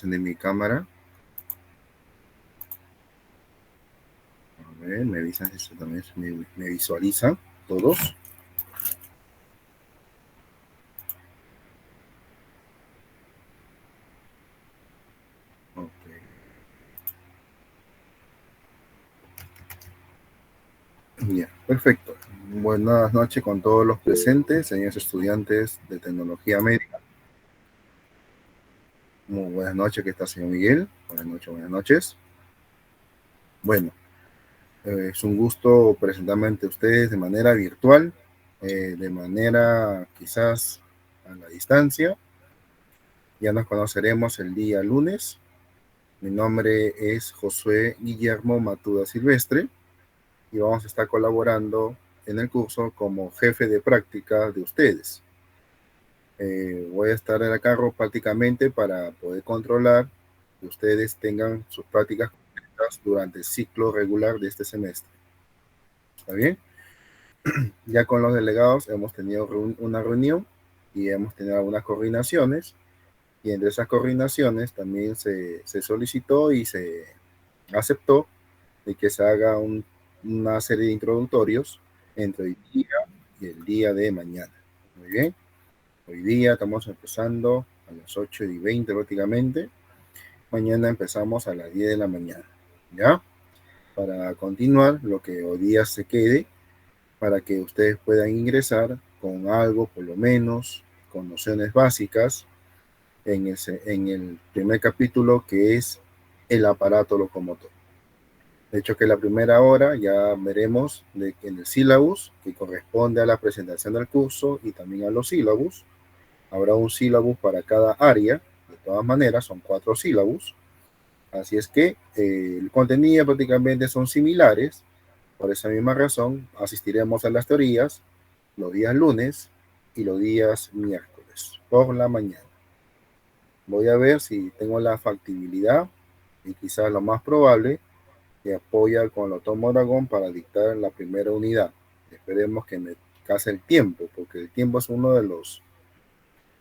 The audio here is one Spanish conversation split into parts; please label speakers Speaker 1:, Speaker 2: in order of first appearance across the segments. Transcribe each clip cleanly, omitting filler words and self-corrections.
Speaker 1: de mi cámara. A ver, me avisan si esto también me visualizan todos. Okay. Bien, perfecto. Buenas noches con todos los presentes, señores estudiantes de tecnología médica. Muy buenas noches, ¿qué tal, señor Miguel? Buenas noches, buenas noches. Bueno, es un gusto presentarme ante ustedes de manera virtual, de manera quizás a la distancia. Ya nos conoceremos el día lunes. Mi nombre es Josué Guillermo Matuda Silvestre y vamos a estar colaborando en el curso como jefe de práctica de ustedes. Voy a estar en la carro prácticamente para poder controlar que ustedes tengan sus prácticas completas durante el ciclo regular de este semestre. ¿Está bien? Ya con los delegados hemos tenido una reunión y hemos tenido algunas coordinaciones, y entre esas coordinaciones también se solicitó y se aceptó de que se haga una serie de introductorios entre hoy día y el día de mañana. Muy bien. Hoy día estamos empezando a las 8:20 prácticamente. Mañana empezamos a las 10 de la mañana. ¿Ya? Para continuar lo que hoy día se quede, para que ustedes puedan ingresar con algo, por lo menos, con nociones básicas en el primer capítulo, que es el aparato locomotor. De hecho, que la primera hora ya veremos en el sílabus, que corresponde a la presentación del curso y también a los sílabus. Habrá un sílabus para cada área. De todas maneras, son 4 sílabus. Así es que el contenido prácticamente son similares. Por esa misma razón, asistiremos a las teorías los días lunes y los días miércoles por la mañana. Voy a ver si tengo la factibilidad y quizás lo más probable que apoya con el Tomo Dragón para dictar la primera unidad. Esperemos que me case el tiempo, porque el tiempo es uno de los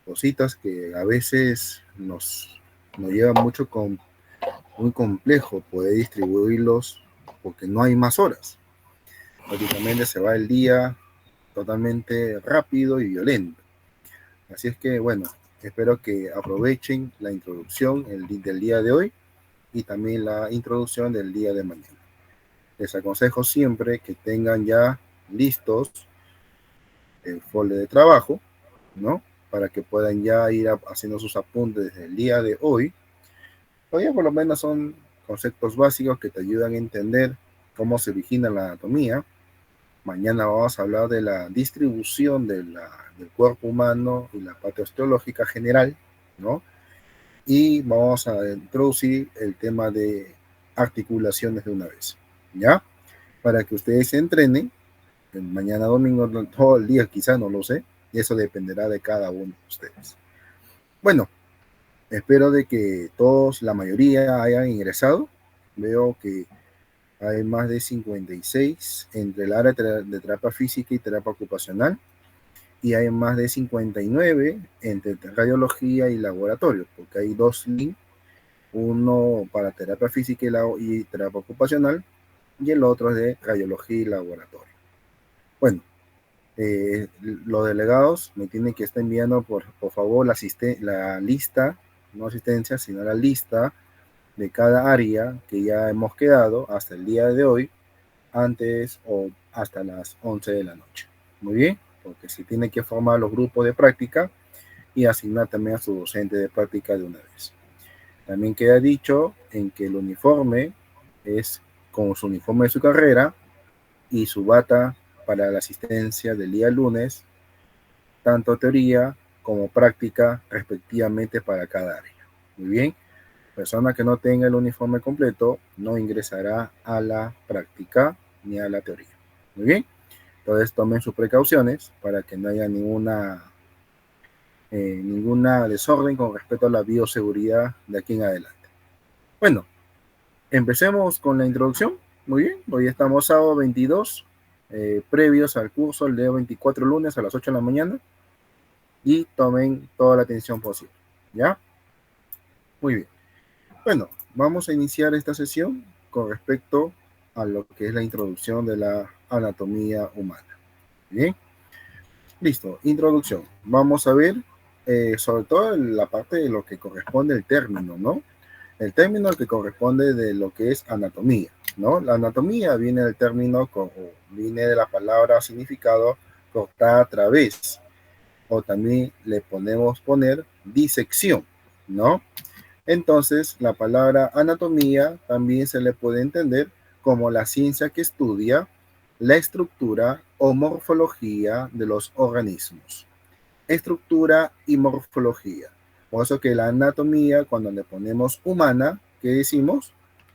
Speaker 1: cositas que a veces nos lleva mucho muy complejo poder distribuirlos, porque no hay más horas. Prácticamente se va el día totalmente rápido y violento. Así es que, bueno, espero que aprovechen la introducción del día de hoy y también la introducción del día de mañana. Les aconsejo siempre que tengan ya listos el folder de trabajo, ¿no? Para que puedan ya ir haciendo sus apuntes desde el día de hoy. Todavía por lo menos son conceptos básicos que te ayudan a entender cómo se origina la anatomía. Mañana vamos a hablar de la distribución del cuerpo humano y la parte osteológica general, ¿no? Y vamos a introducir el tema de articulaciones de una vez, ¿ya? Para que ustedes se entrenen mañana domingo, todo el día quizá, no lo sé, y eso dependerá de cada uno de ustedes. Bueno, espero de que todos, la mayoría, hayan ingresado. Veo que hay más de 56 entre el área de terapia física y terapia ocupacional, y hay más de 59 entre radiología y laboratorio, porque hay 2 links, uno para terapia física y terapia ocupacional, y el otro es de radiología y laboratorio. Bueno, los delegados me tienen que estar enviando por favor la lista, no asistencia, sino la lista de cada área que ya hemos quedado hasta el día de hoy, antes o hasta las 11 de la noche. Muy bien, porque se tiene que formar los grupos de práctica y asignar también a su docente de práctica de una vez. También queda dicho en que el uniforme es con su uniforme de su carrera y su bata para la asistencia del día lunes, tanto teoría como práctica respectivamente para cada área. Muy bien, persona que no tenga el uniforme completo no ingresará a la práctica ni a la teoría. Muy bien, entonces tomen sus precauciones para que no haya ninguna desorden con respecto a la bioseguridad de aquí en adelante. Bueno, empecemos con la introducción. Muy bien, hoy estamos sábado 22, previos al curso, el día 24 lunes a las 8 de la mañana, y tomen toda la atención posible, ¿ya? Muy bien. Bueno, vamos a iniciar esta sesión con respecto a lo que es la introducción de la anatomía humana. Bien, listo, introducción. Vamos a ver sobre todo la parte de lo que corresponde al término, ¿no? El término que corresponde de lo que es anatomía, ¿no? La anatomía viene del término, viene de la palabra significado cortar a través, o también le podemos poner disección, ¿no? Entonces, la palabra anatomía también se le puede entender como la ciencia que estudia la estructura o morfología de los organismos. Estructura y morfología. Por eso que la anatomía, cuando le ponemos humana, ¿qué decimos?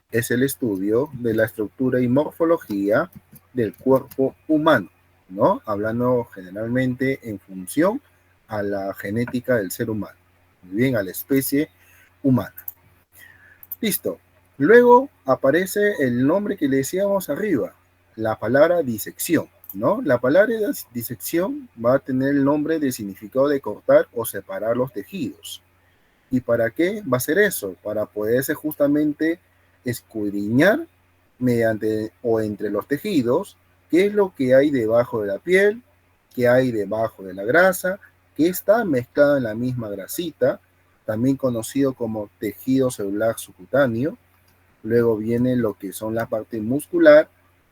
Speaker 1: Es el estudio de la estructura y morfología del cuerpo humano, ¿no? Hablando generalmente en función a la genética del ser humano, bien, a la especie humana. Listo. Luego aparece el nombre que le decíamos arriba, la palabra disección, ¿no? La palabra disección va a tener el nombre de significado de cortar o separar los tejidos. ¿Y para qué va a ser eso? Para poderse justamente escudriñar mediante o entre los tejidos qué es lo que hay debajo de la piel, qué hay debajo de la grasa, qué está mezclado en la misma grasita, también conocido como tejido celular subcutáneo. Luego viene lo que son la parte muscular,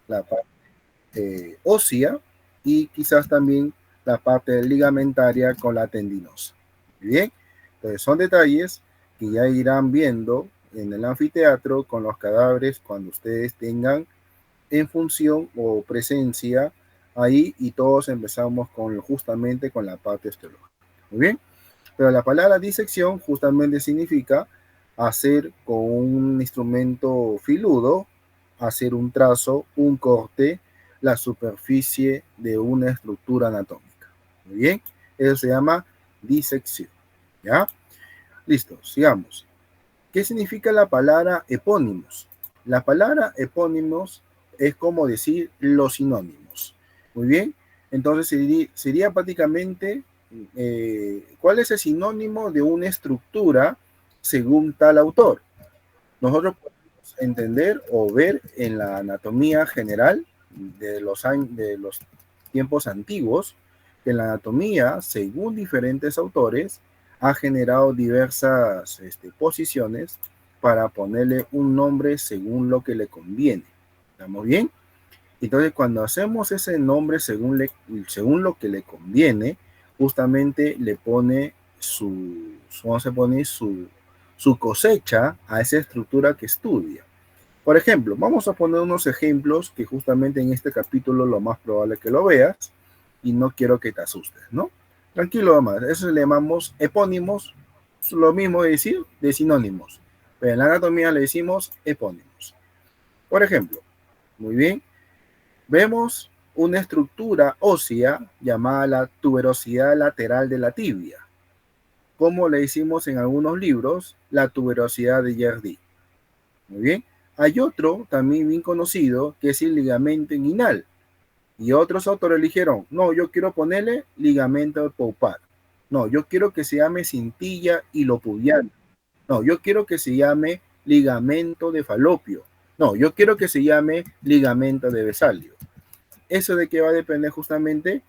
Speaker 1: la parte ósea y quizás también la parte ligamentaria con la tendinosa. Bien, entonces son detalles que ya irán viendo en el anfiteatro con los cadáveres cuando ustedes tengan en función o presencia ahí y todos empezamos con justamente con la parte osteológica. Muy bien, pero la palabra disección justamente significa hacer con un instrumento filudo, hacer un trazo, un corte, la superficie de una estructura anatómica. Muy bien, eso se llama disección. ¿Ya? Listo, sigamos. ¿Qué significa la palabra epónimos? La palabra epónimos es como decir los sinónimos. Muy bien, entonces sería prácticamente ¿cuál es el sinónimo de una estructura según tal autor? Nosotros podemos entender o ver en la anatomía general de los tiempos antiguos que la anatomía, según diferentes autores, ha generado diversas posiciones para ponerle un nombre según lo que le conviene. ¿Estamos bien? Entonces, cuando hacemos ese nombre según lo que le conviene, justamente le pone su cosecha a esa estructura que estudia. Por ejemplo, vamos a poner unos ejemplos que justamente en este capítulo lo más probable es que lo veas y no quiero que te asustes, ¿no? Tranquilo, nomás. Eso le llamamos epónimos, lo mismo de decir de sinónimos, pero en la anatomía le decimos epónimos. Por ejemplo, muy bien, vemos una estructura ósea llamada la tuberosidad lateral de la tibia, como le hicimos en algunos libros, la tuberosidad de Jardí. Muy bien. Hay otro también bien conocido que es el ligamento inguinal. Y otros autores eligieron, no, yo quiero ponerle ligamento paupar. No, yo quiero que se llame cintilla hilopubiana. No, yo quiero que se llame ligamento de falopio. No, yo quiero que se llame ligamento de Vesalio. Eso de que va a depender justamente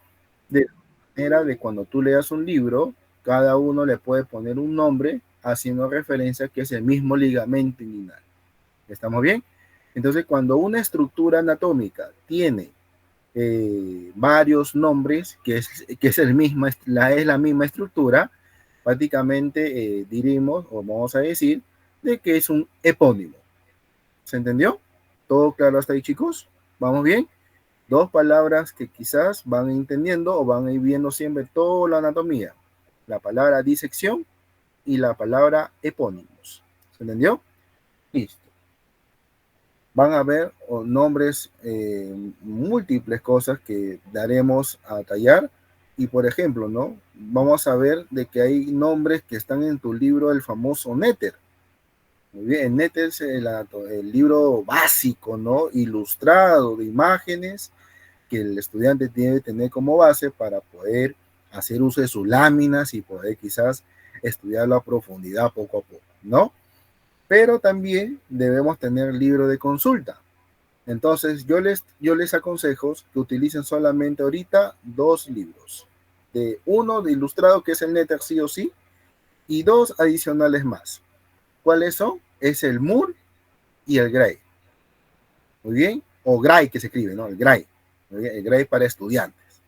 Speaker 1: de la manera de cuando tú leas un libro, cada uno le puede poner un nombre haciendo referencia que es el mismo ligamento inguinal. ¿Estamos bien? Entonces, cuando una estructura anatómica tiene varios nombres, que es la misma estructura, prácticamente diremos o vamos a decir de que es un epónimo. ¿Se entendió? ¿Todo claro hasta ahí, chicos? ¿Vamos bien? Dos palabras que quizás van entendiendo o van a ir viendo siempre toda la anatomía. La palabra disección y la palabra epónimos. ¿Se entendió? Listo. Van a haber nombres, múltiples cosas que daremos a tallar. Y por ejemplo, ¿no? Vamos a ver de que hay nombres que están en tu libro, el famoso Néter. Muy bien, el Néter es el libro básico, ¿no? Ilustrado de imágenes que el estudiante tiene que tener como base para poder hacer uso de sus láminas y poder quizás estudiarlo a profundidad poco a poco, ¿no? pero también debemos tener libro de consulta. Entonces, yo les aconsejo que utilicen solamente ahorita 2 libros. Uno de ilustrado, que es el Netter sí o sí, y 2 adicionales más. ¿Cuáles son? Es el Moore y el Gray. Muy bien. O Gray, que se escribe, ¿no? El Gray. El Gray para estudiantes.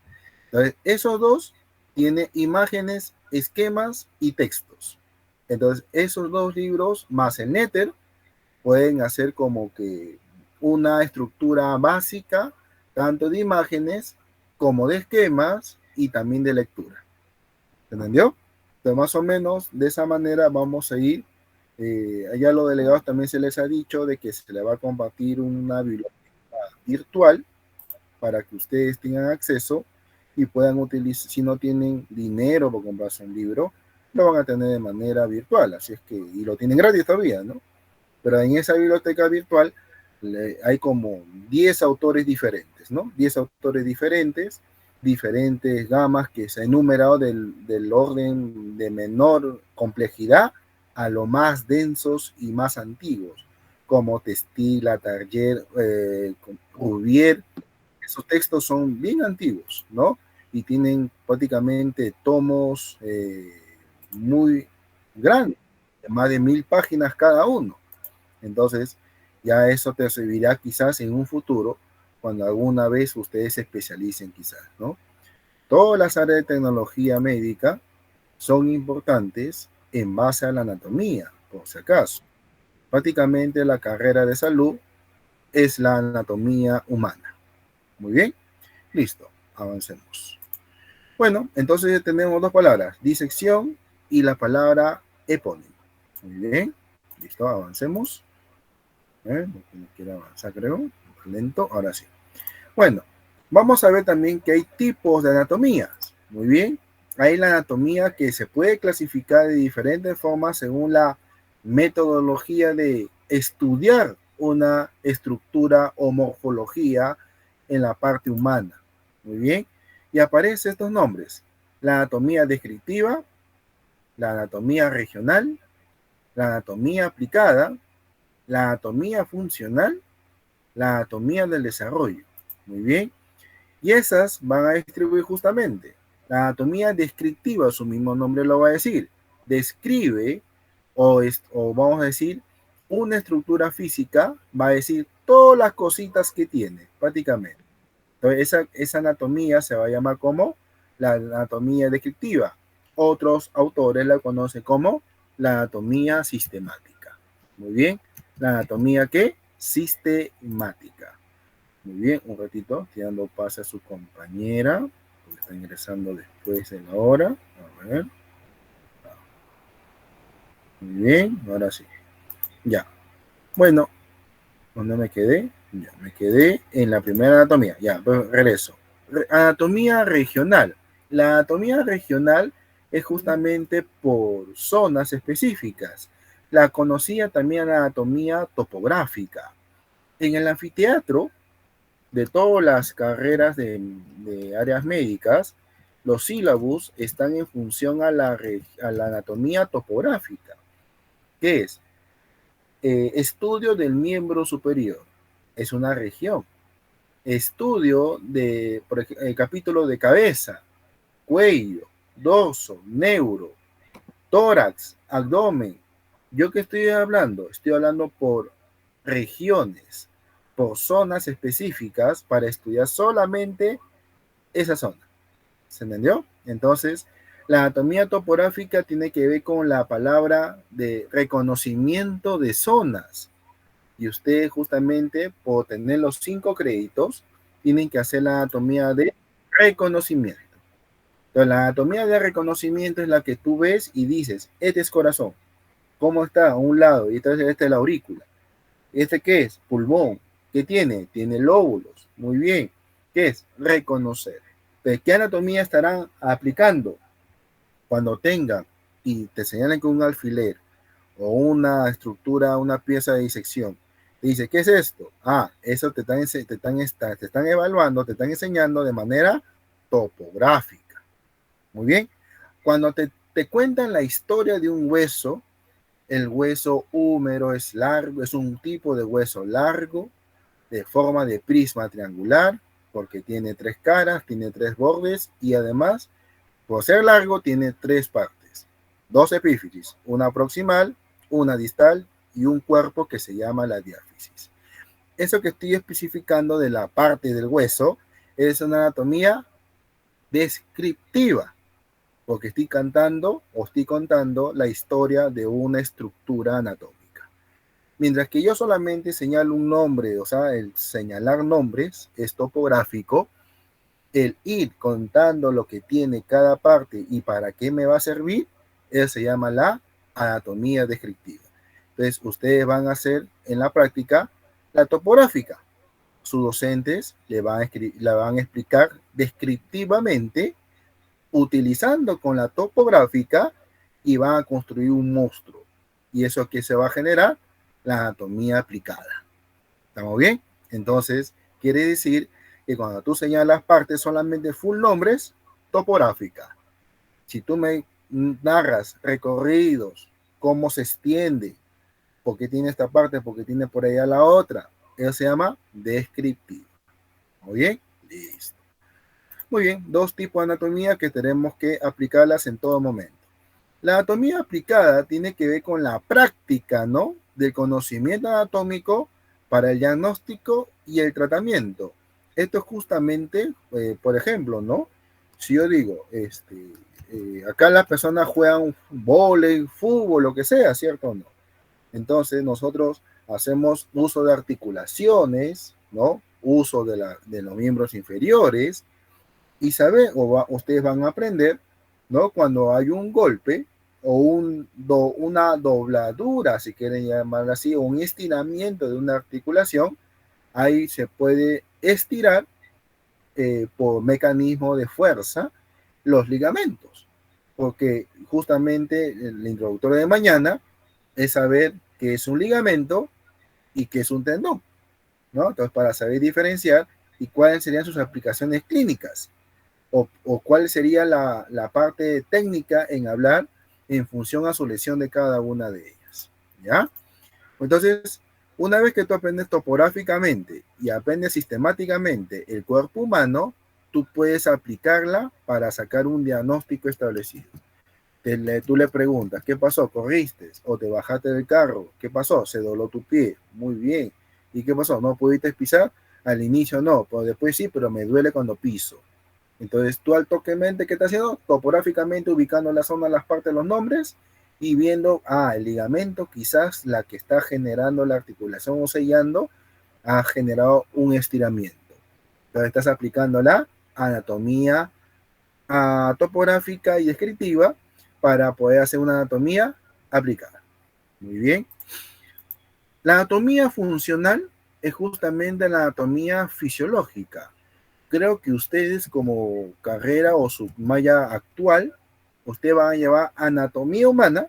Speaker 1: Entonces, esos dos tienen imágenes, esquemas y textos. Entonces, esos 2 libros más el Netter pueden hacer como que una estructura básica, tanto de imágenes como de esquemas y también de lectura. ¿Entendió? Entonces, más o menos de esa manera vamos a ir. Allá a los delegados también se les ha dicho de que se le va a compartir una biblioteca virtual para que ustedes tengan acceso y puedan utilizar, si no tienen dinero para comprarse un libro, lo van a tener de manera virtual, así es que, y lo tienen gratis todavía, ¿no? Pero en esa biblioteca virtual hay como 10 autores diferentes, ¿no? 10 autores diferentes, diferentes gamas que se ha enumerado del orden de menor complejidad a lo más densos y más antiguos, como Testila, Targer, Rubier. Esos textos son bien antiguos, ¿no? Y tienen prácticamente tomos muy grandes, de más de 1000 páginas cada uno. Entonces, ya eso te servirá quizás en un futuro, cuando alguna vez ustedes se especialicen quizás, ¿no? Todas las áreas de tecnología médica son importantes en base a la anatomía, por si acaso. Prácticamente la carrera de salud es la anatomía humana. Muy bien, listo, avancemos. Bueno, entonces ya tenemos 2 palabras, disección y la palabra epónimo. Muy bien, listo, avancemos. No quiero avanzar, creo. Lento, ahora sí. Bueno, vamos a ver también que hay tipos de anatomías. Muy bien. Hay la anatomía que se puede clasificar de diferentes formas según la metodología de estudiar una estructura o morfología en la parte humana. Muy bien. Y aparecen estos nombres. La anatomía descriptiva, la anatomía regional, la anatomía aplicada, la anatomía funcional, la anatomía del desarrollo. Muy bien. Y esas van a distribuir justamente. La anatomía descriptiva, su mismo nombre lo va a decir. Describe, o vamos a decir, una estructura física, va a decir todas las cositas que tiene, prácticamente. Entonces, esa anatomía se va a llamar como la anatomía descriptiva. Otros autores la conocen como la anatomía sistemática. Muy bien. La anatomía ¿qué? Sistemática. Muy bien, un ratito, estoy dando pase a su compañera, porque está ingresando después de la hora. A ver. Muy bien, ahora sí. Ya. Bueno, ¿dónde me quedé? Ya, me quedé en la primera anatomía. Ya, pues regreso. Anatomía regional. La anatomía regional es justamente por zonas específicas. La conocía también la anatomía topográfica. En el anfiteatro de todas las carreras de áreas médicas, los sílabus están en función a la anatomía topográfica, que es estudio del miembro superior, es una región. Estudio de, por ejemplo, el capítulo de cabeza, cuello, dorso, neuro, tórax, abdomen. ¿Yo qué estoy hablando? Estoy hablando por regiones, por zonas específicas para estudiar solamente esa zona. ¿Se entendió? Entonces, la anatomía topográfica tiene que ver con la palabra de reconocimiento de zonas. Y ustedes justamente, por tener los 5 créditos, tienen que hacer la anatomía de reconocimiento. Entonces, la anatomía de reconocimiento es la que tú ves y dices, este es corazón. ¿Cómo está? A un lado. Y entonces esta es la aurícula. ¿Este qué es? Pulmón. ¿Qué tiene? Tiene lóbulos. Muy bien. ¿Qué es? Reconocer. ¿De qué anatomía estarán aplicando? Cuando tengan y te señalen con un alfiler o una estructura, una pieza de disección, te dice, ¿qué es esto? Ah, eso te están evaluando, te están enseñando de manera topográfica. Muy bien. Cuando te cuentan la historia de un hueso, El hueso húmero es largo, es un tipo de hueso largo, de forma de prisma triangular, porque tiene 3 caras, tiene 3 bordes y además, por ser largo, tiene 3 partes. 2 epífisis, una proximal, una distal y un cuerpo que se llama la diáfisis. Eso que estoy especificando de la parte del hueso es una anatomía descriptiva, porque estoy cantando o estoy contando la historia de una estructura anatómica. Mientras que yo solamente señalo un nombre, o sea, el señalar nombres es topográfico, el ir contando lo que tiene cada parte y para qué me va a servir, eso se llama la anatomía descriptiva. Entonces, ustedes van a hacer en la práctica la topográfica. Sus docentes la van a explicar descriptivamente utilizando con la topográfica y van a construir un monstruo. Y eso que se va a generar, la anatomía aplicada. ¿Estamos bien? Entonces, quiere decir que cuando tú señalas partes solamente full nombres, topográfica. Si tú me narras recorridos, cómo se extiende, por qué tiene esta parte, por qué tiene por allá la otra, eso se llama descriptivo. ¿Muy bien? Listo. Muy bien, 2 tipos de anatomía que tenemos que aplicarlas en todo momento. La anatomía aplicada tiene que ver con la práctica, ¿no? Del conocimiento anatómico para el diagnóstico y el tratamiento. Esto es justamente, por ejemplo, ¿no? Si yo digo, acá las personas juegan vóley, fútbol, lo que sea, ¿cierto o no? Entonces nosotros hacemos uso de articulaciones, ¿no? Uso de los miembros inferiores y ustedes van a aprender, ¿no? Cuando hay un golpe o una dobladura, si quieren llamarlo así, o un estiramiento de una articulación, ahí se puede estirar por mecanismo de fuerza los ligamentos, porque justamente el introductorio de mañana es saber qué es un ligamento y qué es un tendón, ¿no? Entonces, para saber diferenciar y cuáles serían sus aplicaciones clínicas o cuál sería la parte técnica en hablar en función a su lesión de cada una de ellas, ¿ya? Entonces, una vez que tú aprendes topográficamente y aprendes sistemáticamente el cuerpo humano, tú puedes aplicarla para sacar un diagnóstico establecido. Tú le preguntas, ¿qué pasó? ¿Corriste? ¿O te bajaste del carro? ¿Qué pasó? Se dobló tu pie. Muy bien. ¿Y qué pasó? ¿No pudiste pisar? Al inicio no, pero después sí, pero me duele cuando piso. Entonces, tú al toque mente, ¿qué estás haciendo? Topográficamente ubicando la zona, las partes, los nombres y viendo, el ligamento, quizás la que está generando la articulación o sellando, ha generado un estiramiento. Entonces, estás aplicando la anatomía topográfica y descriptiva para poder hacer una anatomía aplicada. Muy bien. La anatomía funcional es justamente la anatomía fisiológica. Creo que ustedes como carrera o su malla actual, ustedes van a llevar anatomía humana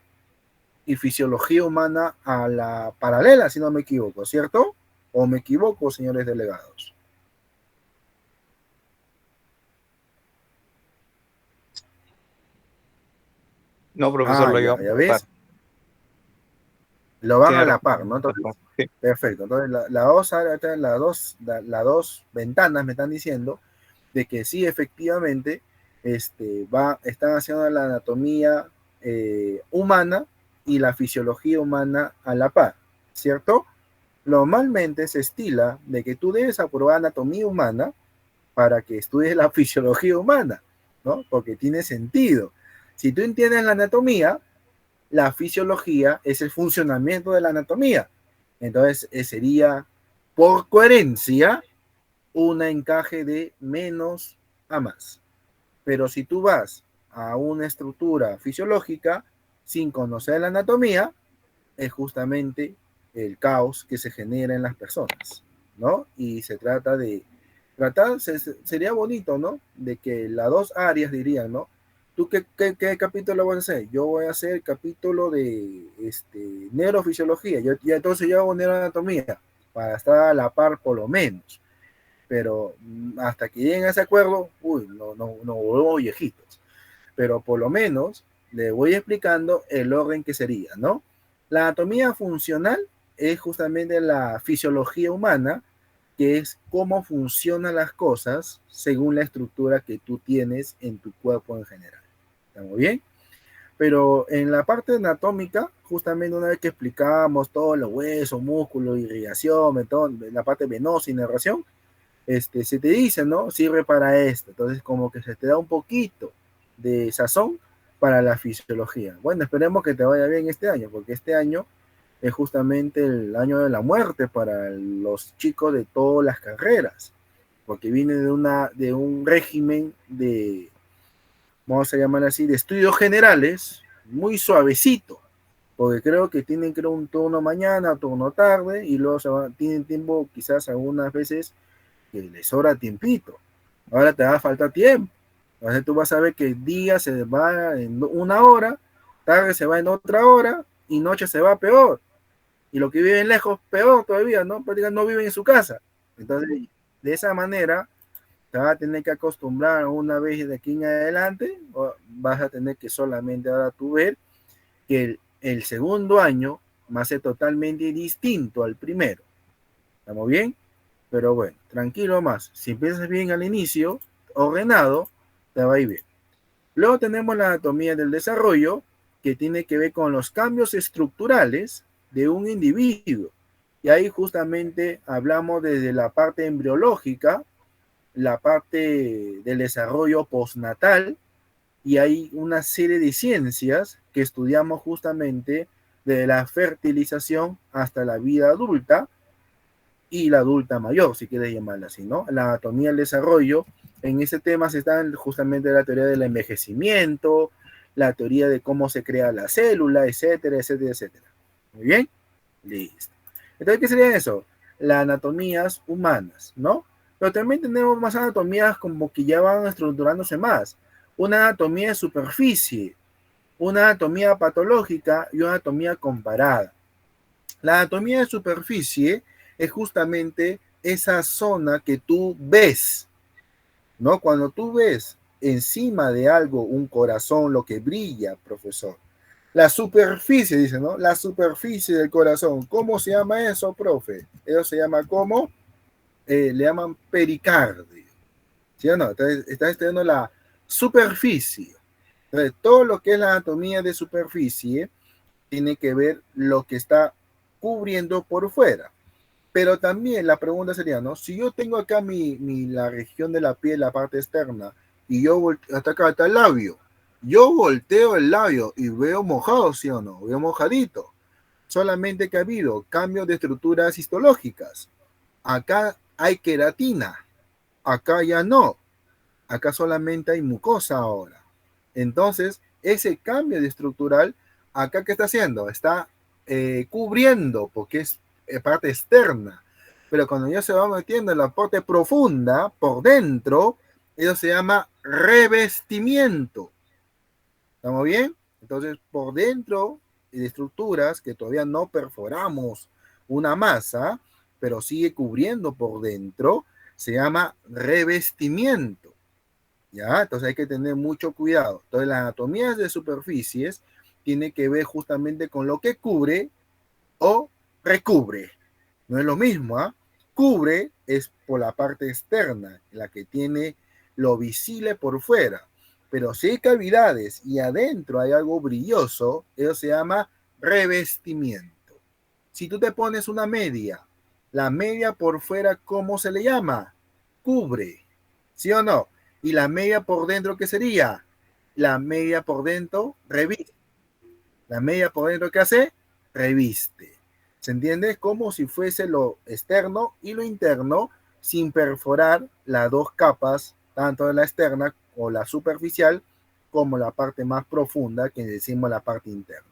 Speaker 1: y fisiología humana a la paralela, si no me equivoco, ¿cierto? ¿O me equivoco, señores delegados?
Speaker 2: No, profesor, lo
Speaker 1: Ya,
Speaker 2: llevamos
Speaker 1: ya
Speaker 2: a la par.
Speaker 1: ves. Lo van a
Speaker 2: Tiene
Speaker 1: la
Speaker 2: razón.
Speaker 1: par, ¿no? Entonces, perfecto. Entonces, las dos ventanas me están diciendo de que sí, efectivamente, están haciendo la anatomía humana y la fisiología humana a la par, ¿cierto? Normalmente se estila de que tú debes aprobar anatomía humana para que estudies la fisiología humana, ¿no? Porque tiene sentido. Si tú entiendes la anatomía, la fisiología es el funcionamiento de la anatomía. Entonces, sería, por coherencia, un encaje de menos a más. Pero si tú vas a una estructura fisiológica sin conocer la anatomía, es justamente el caos que se genera en las personas, ¿no? Y se trata de, sería bonito, ¿no? De que las dos áreas dirían, ¿no? ¿Tú qué capítulo vas a hacer? Yo voy a hacer el capítulo de neurofisiología, yo entonces yo hago neuroanatomía, para estar a la par por lo menos, pero hasta que lleguen a ese acuerdo, no volvemos viejitos, pero por lo menos le voy explicando el orden que sería, ¿no? La anatomía funcional es justamente la fisiología humana, que es cómo funcionan las cosas según la estructura que tú tienes en tu cuerpo en general. ¿Estamos bien? Pero en la parte anatómica, justamente una vez que explicábamos todos los huesos, músculos, irrigación, todo, la parte venosa, inervación, se te dice, ¿no? Sirve para esto. Entonces, como que se te da un poquito de sazón para la fisiología. Bueno, esperemos que te vaya bien este año, porque este año es justamente el año de la muerte para los chicos de todas las carreras, porque viene de un régimen de, vamos a llamar así, de estudios generales, muy suavecito, porque creo que tienen un turno mañana, turno tarde, y luego tienen tiempo quizás algunas veces que les sobra tiempito. Ahora te va a faltar tiempo. Entonces tú vas a ver que el día se va en una hora, tarde se va en otra hora y noche se va peor. Y los que viven lejos, peor todavía, ¿no? Porque no viven en su casa. Entonces, de esa manera, te vas a tener que acostumbrar una vez de aquí en adelante, o vas a tener que solamente ahora tú ver que el segundo año va a ser totalmente distinto al primero. ¿Estamos bien? Pero bueno, tranquilo más. Si empiezas bien al inicio, ordenado, te va a ir bien. Luego tenemos la anatomía del desarrollo, que tiene que ver con los cambios estructurales de un individuo. Y ahí justamente hablamos desde la parte embriológica, la parte del desarrollo postnatal, y hay una serie de ciencias que estudiamos justamente de la fertilización hasta la vida adulta, y la adulta mayor, si quieres llamarla así, ¿no? La anatomía del desarrollo, en ese tema se está justamente la teoría del envejecimiento, la teoría de cómo se crea la célula, etcétera, etcétera, etcétera. Muy bien, listo. Entonces, ¿qué sería eso? Las anatomías humanas, ¿no? Pero también tenemos más anatomías como que ya van estructurándose más. Una anatomía de superficie, una anatomía patológica y una anatomía comparada. La anatomía de superficie es justamente esa zona que tú ves, ¿no? Cuando tú ves encima de algo un corazón, lo que brilla, profesor. La superficie, dice, ¿no? La superficie del corazón. ¿Cómo se llama eso, profe? Eso se llama ¿cómo? Le llaman pericardio. ¿Sí o no? Entonces, está estudiando la superficie. Entonces, todo lo que es la anatomía de superficie tiene que ver lo que está cubriendo por fuera. Pero también la pregunta sería, ¿no? Si yo tengo acá la región de la piel, la parte externa, y yo hasta acá está el labio, yo volteo el labio y veo mojado, ¿sí o no? Veo mojadito. Solamente que ha habido cambios de estructuras histológicas. Acá hay queratina, acá ya no. Acá solamente hay mucosa ahora. Entonces, ese cambio de estructural, acá ¿qué está haciendo? Está cubriendo, porque es parte externa. Pero cuando ya se va metiendo en la parte profunda, por dentro, eso se llama revestimiento. ¿Estamos bien? Entonces, por dentro de estructuras que todavía no perforamos una masa, pero sigue cubriendo por dentro, se llama revestimiento. ¿Ya? Entonces hay que tener mucho cuidado. Entonces las anatomías de superficies tiene que ver justamente con lo que cubre o recubre. No es lo mismo, ¿ah? Cubre es por la parte externa, la que tiene lo visible por fuera. Pero si hay cavidades y adentro hay algo brilloso, eso se llama revestimiento. Si tú te pones una media, la media por fuera, ¿cómo se le llama? Cubre. ¿Sí o no? Y la media por dentro, ¿qué sería? La media por dentro, reviste. La media por dentro, ¿qué hace? Reviste. ¿Se entiende? Es como si fuese lo externo y lo interno sin perforar las dos capas, tanto de la externa o la superficial, como la parte más profunda, que decimos la parte interna.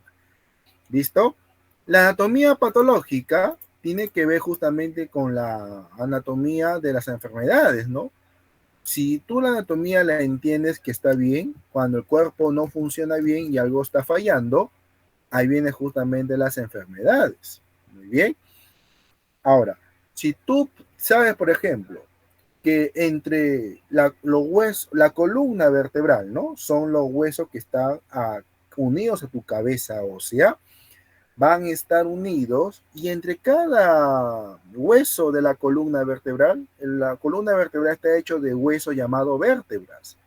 Speaker 1: ¿Listo? La anatomía patológica tiene que ver justamente con la anatomía de las enfermedades, ¿no? Si tú la anatomía la entiendes que está bien, cuando el cuerpo no funciona bien y algo está fallando, ahí vienen justamente las enfermedades. Muy bien. Ahora, si tú sabes, por ejemplo, que entre los huesos, la columna vertebral, ¿no? Son los huesos que están unidos a tu cabeza ósea. van a estar unidos y entre cada hueso de la columna vertebral está hecho de hueso llamado vértebras.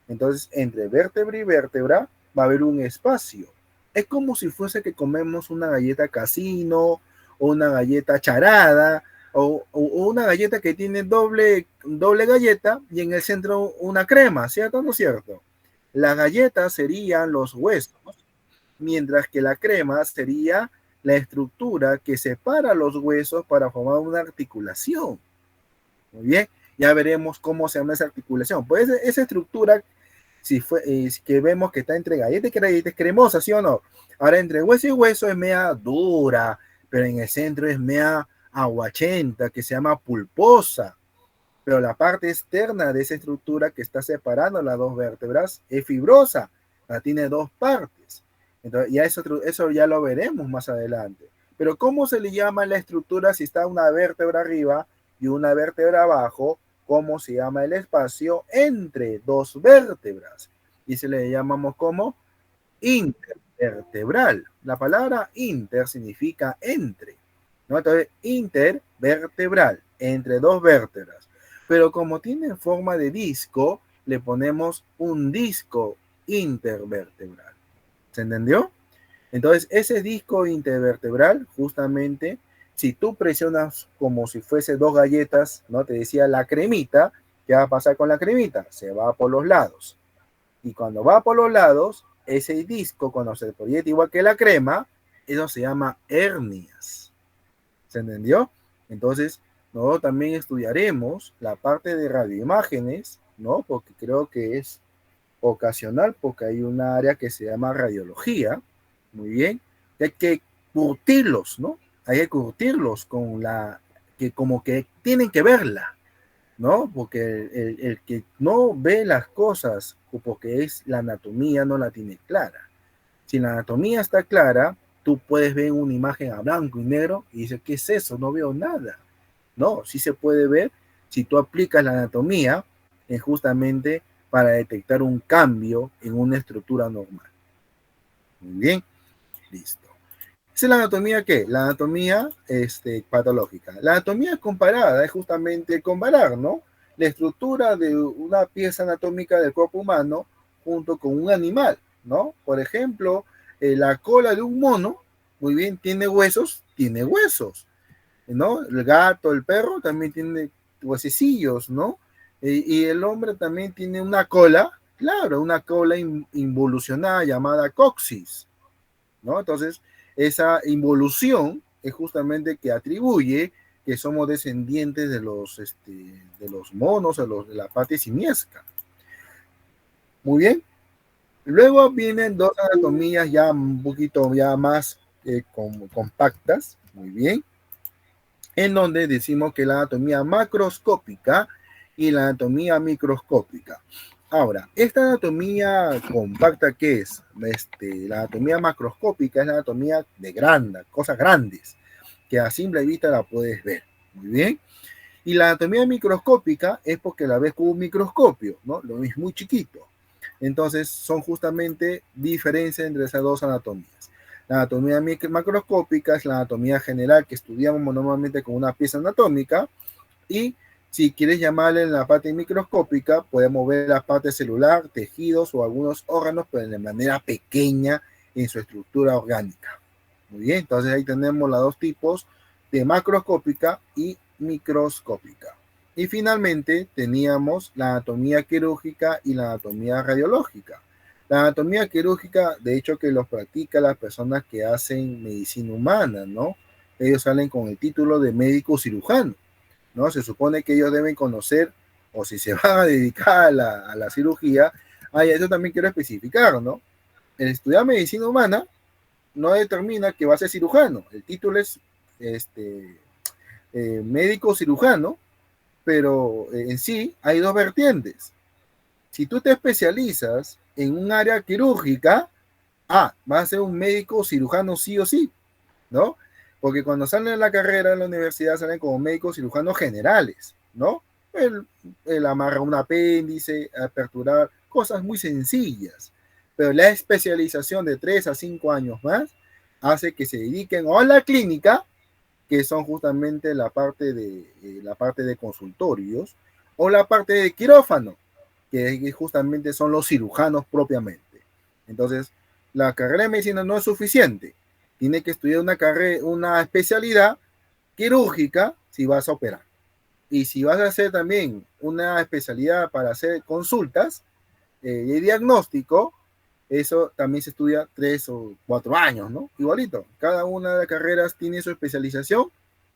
Speaker 1: Entonces, entre vértebra y vértebra va a haber un espacio. Es como si fuese que comemos una galleta casino o una galleta charada o una galleta que tiene doble galleta y en el centro una crema, ¿cierto o no es cierto? Las galletas serían los huesos, mientras que la crema sería la estructura que separa los huesos para formar una articulación. Muy bien, ya veremos cómo se llama esa articulación. Pues esa estructura, que vemos que está entre galleta y galleta, es cremosa, ¿sí o no? Ahora, entre hueso y hueso es media dura, pero en el centro es media aguachenta, que se llama pulposa. Pero la parte externa de esa estructura que está separando las dos vértebras es fibrosa, tiene dos partes. Entonces, ya eso ya lo veremos más adelante. Pero ¿cómo se le llama la estructura si está una vértebra arriba y una vértebra abajo? ¿Cómo se llama el espacio entre dos vértebras? Y se le llamamos como intervertebral. La palabra inter significa entre, ¿no? Entonces, intervertebral, entre dos vértebras. Pero como tiene forma de disco, le ponemos un disco intervertebral. ¿Se entendió? Entonces, ese disco intervertebral, justamente, si tú presionas como si fuese dos galletas, ¿no? Te decía la cremita, ¿qué va a pasar con la cremita? Se va por los lados. Y cuando va por los lados, ese disco, cuando se proyecta igual que la crema, eso se llama hernias. ¿Se entendió? Entonces, nosotros también estudiaremos la parte de radioimágenes, ¿no? Porque creo que es ocasional, porque hay un área que se llama radiología, muy bien, hay que curtirlos, ¿no? Hay que curtirlos con que como que tienen que verla, ¿no? Porque el que no ve las cosas, porque es la anatomía, no la tiene clara. Si la anatomía está clara, tú puedes ver una imagen a blanco y negro y dices, ¿qué es eso? No veo nada. No, sí se puede ver si tú aplicas la anatomía justamente para detectar un cambio en una estructura normal. Muy bien, listo. ¿Esa es la anatomía qué? La anatomía patológica. La anatomía comparada es justamente comparar, ¿no? La estructura de una pieza anatómica del cuerpo humano junto con un animal, ¿no? Por ejemplo, la cola de un mono, muy bien, tiene huesos, ¿no? El gato, el perro también tiene huesecillos, ¿no? Y el hombre también tiene una cola, claro, una cola involucionada llamada coxis, ¿no? Entonces, esa involución es justamente que atribuye que somos descendientes de los monos, de la parte simiesca. Muy bien. Luego vienen dos anatomías ya un poquito ya más compactas, muy bien, en donde decimos que la anatomía macroscópica y la anatomía microscópica. Ahora, esta anatomía compacta, ¿qué es? La anatomía macroscópica es la anatomía de cosas grandes, que a simple vista la puedes ver. Muy bien. Y la anatomía microscópica es porque la ves con un microscopio, ¿no? Lo ves muy chiquito. Entonces, son justamente diferencias entre esas dos anatomías. La anatomía macroscópica es la anatomía general que estudiamos normalmente con una pieza anatómica, y si quieres llamarle en la parte microscópica, podemos ver la parte celular, tejidos o algunos órganos, pero de manera pequeña en su estructura orgánica. Muy bien, entonces ahí tenemos los dos tipos de macroscópica y microscópica. Y finalmente teníamos la anatomía quirúrgica y la anatomía radiológica. La anatomía quirúrgica, de hecho, que los practican las personas que hacen medicina humana, ¿no? Ellos salen con el título de médico cirujano, ¿no? Se supone que ellos deben conocer, o si se van a dedicar a la cirugía, eso también quiero especificar, ¿no? El estudiar medicina humana no determina que va a ser cirujano. El título es médico cirujano, pero en sí hay dos vertientes. Si tú te especializas en un área quirúrgica, vas a ser un médico cirujano sí o sí, ¿no? Porque cuando salen de la carrera en la universidad salen como médicos cirujanos generales, ¿no? El amarrar un apéndice, aperturar, cosas muy sencillas. Pero la especialización de 3 a 5 años más, hace que se dediquen o a la clínica, que son justamente la parte de consultorios, o la parte de quirófano, que justamente son los cirujanos propiamente. Entonces, la carrera de medicina no es suficiente. Tiene que estudiar una especialidad quirúrgica si vas a operar. Y si vas a hacer también una especialidad para hacer consultas de diagnóstico, eso también se estudia 3 o 4 años, ¿no? Igualito. Cada una de las carreras tiene su especialización,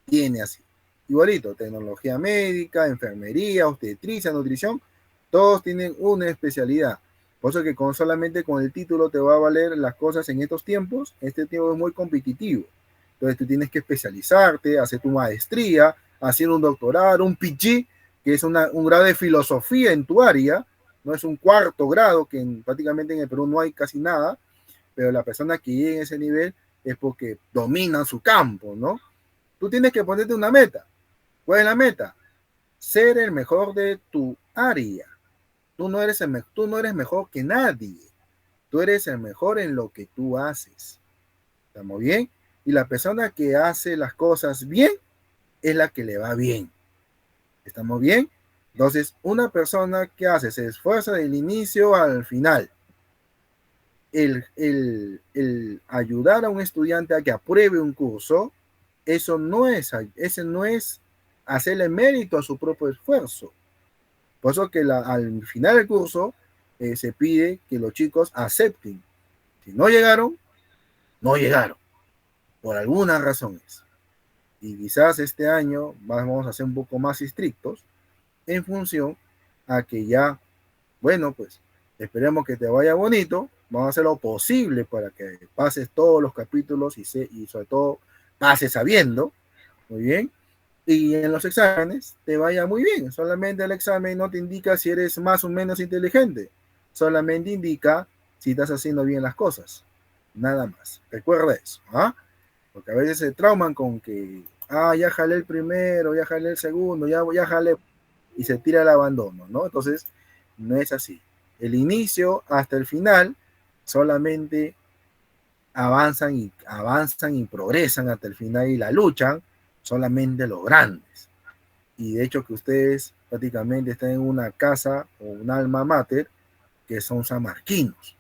Speaker 1: tiene así. Igualito, tecnología médica, enfermería, obstetricia, nutrición, todos tienen una especialidad. Por eso que solamente con el título te va a valer las cosas en estos tiempos. Este tiempo es muy competitivo. Entonces tú tienes que especializarte, hacer tu maestría, hacer un doctorado, un PG, que es un grado de filosofía en tu área. No es un cuarto grado, que prácticamente en el Perú no hay casi nada, pero la persona que llegue a ese nivel es porque domina su campo, ¿no? Tú tienes que ponerte una meta. ¿Cuál es la meta? Ser el mejor de tu área. Tú no eres mejor que nadie. Tú eres el mejor en lo que tú haces. ¿Estamos bien? Y la persona que hace las cosas bien es la que le va bien. ¿Estamos bien? Entonces, una persona que se esfuerza del inicio al final. El ayudar a un estudiante a que apruebe un curso, ese no es hacerle mérito a su propio esfuerzo. Por eso que al final del curso se pide que los chicos acepten. Si no llegaron, no llegaron. Por algunas razones. Y quizás este año vamos a ser un poco más estrictos en función a que ya, bueno, pues esperemos que te vaya bonito. Vamos a hacer lo posible para que pases todos los capítulos y sobre todo pases sabiendo. Muy bien. Y en los exámenes te vaya muy bien. Solamente el examen no te indica si eres más o menos inteligente. Solamente indica si estás haciendo bien las cosas. Nada más. Recuerda eso. ¿Ah? Porque a veces se trauman con que, ya jalé el primero, ya jalé el segundo, ya jalé, y se tira el abandono, ¿no? Entonces, no es así. El inicio hasta el final solamente avanzan y progresan hasta el final y la luchan solamente los grandes. Y de hecho que ustedes prácticamente están en una casa o un alma mater que son samarquinos.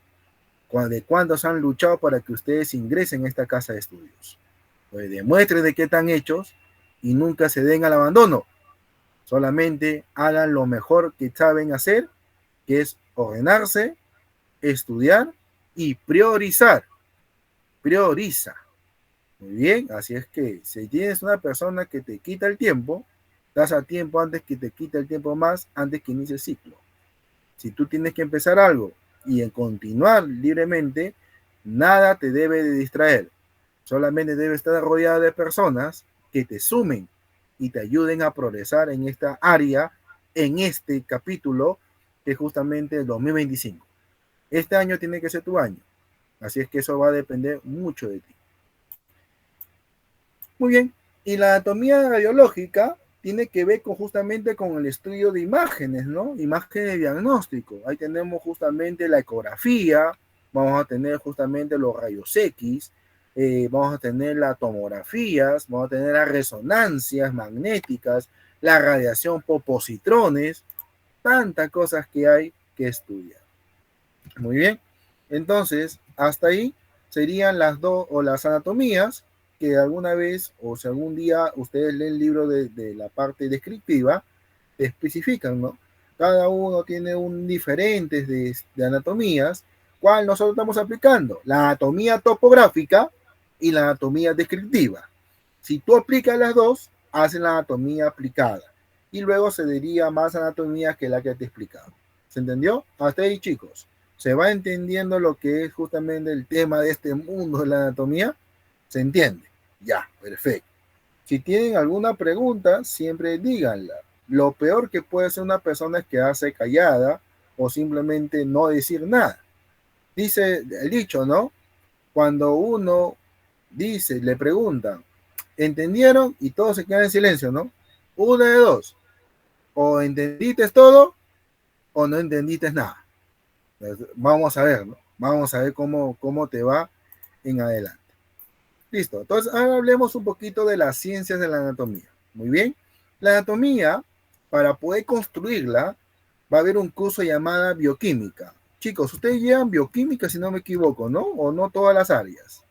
Speaker 1: ¿De cuántos han luchado para que ustedes ingresen a esta casa de estudios? Pues demuestren de qué están hechos y nunca se den al abandono. Solamente hagan lo mejor que saben hacer, que es ordenarse, estudiar y priorizar. Prioriza. Muy bien, así es que si tienes una persona que te quita el tiempo, das a tiempo antes que te quite el tiempo más, antes que inicie el ciclo. Si tú tienes que empezar algo y en continuar libremente, nada te debe de distraer. Solamente debes estar rodeada de personas que te sumen y te ayuden a progresar en esta área, en este capítulo, que es justamente el 2025. Este año tiene que ser tu año. Así es que eso va a depender mucho de ti. Muy bien. Y la anatomía radiológica tiene que ver justamente con el estudio de imágenes, ¿no? Imágenes de diagnóstico. Ahí tenemos justamente la ecografía, vamos a tener justamente los rayos X, vamos a tener las tomografías, vamos a tener las resonancias magnéticas, la radiación por positrones, tantas cosas que hay que estudiar. Muy bien. Entonces, hasta ahí serían las dos o las anatomías que alguna vez o si algún día ustedes leen el libro de la parte descriptiva, especifican, ¿no? Cada uno tiene un diferentes de anatomías, ¿cuál nosotros estamos aplicando? La anatomía topográfica y la anatomía descriptiva. Si tú aplicas las dos, hacen la anatomía aplicada y luego se diría más anatomía que la que te he explicado. ¿Se entendió? Hasta ahí, chicos. ¿Se va entendiendo lo que es justamente el tema de este mundo de la anatomía? ¿Se entiende? Ya, perfecto. Si tienen alguna pregunta, siempre díganla. Lo peor que puede ser una persona es quedarse callada o simplemente no decir nada. Dice el dicho, ¿no? Cuando uno dice, le preguntan, ¿entendieron? Y todos se quedan en silencio, ¿no? Una de dos. O entendiste todo o no entendiste nada. Vamos a ver, ¿no? Vamos a ver cómo te va en adelante. Listo. Entonces, ahora hablemos un poquito de las ciencias de la anatomía. Muy bien. La anatomía, para poder construirla, va a haber un curso llamado bioquímica. Chicos, ustedes llevan bioquímica, si no me equivoco, ¿no? O no todas las áreas.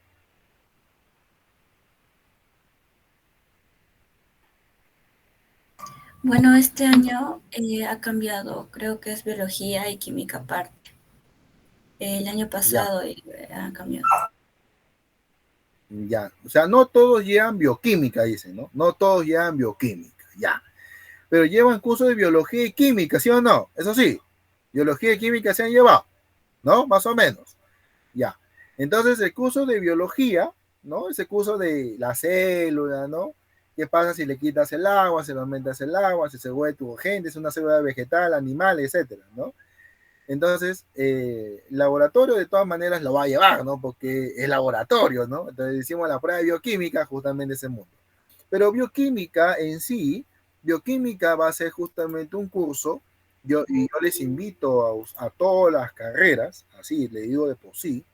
Speaker 3: Bueno, este año ha cambiado, creo que es biología y química aparte. El año
Speaker 1: Ya,
Speaker 3: pasado ha cambiado.
Speaker 1: ya. O sea, no todos llevan bioquímica, dicen, ¿no? No todos llevan bioquímica, ya. Pero llevan curso de biología y química, ¿sí o no? Eso sí, biología y química se han llevado, ¿no? Más o menos. Ya. Entonces, el curso de biología, ¿no? Ese curso de la célula, ¿no? ¿Qué pasa si le quitas el agua, si le aumentas el agua, si se vuelve turgente, es una célula vegetal, animal, etcétera, ¿no? Entonces, el laboratorio de todas maneras lo va a llevar, ¿no? Porque es laboratorio, ¿no? Entonces, hicimos la prueba de bioquímica justamente ese mundo. Pero bioquímica en sí, bioquímica va a ser justamente un curso, y yo les invito a todas las carreras, así le digo de por sí,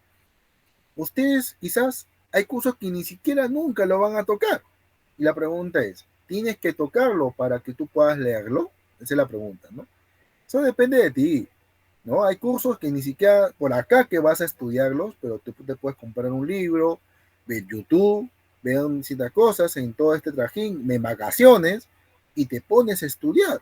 Speaker 1: ustedes quizás hay cursos que ni siquiera nunca lo van a tocar. Y la pregunta es, ¿tienes que tocarlo para que tú puedas leerlo? Esa es la pregunta, ¿no? Eso depende de ti, ¿no? Hay cursos que ni siquiera por acá que vas a estudiarlos, pero tú te puedes comprar un libro, ver YouTube, ver ciertas cosas en todo este trajín, en vacaciones, y te pones a estudiar.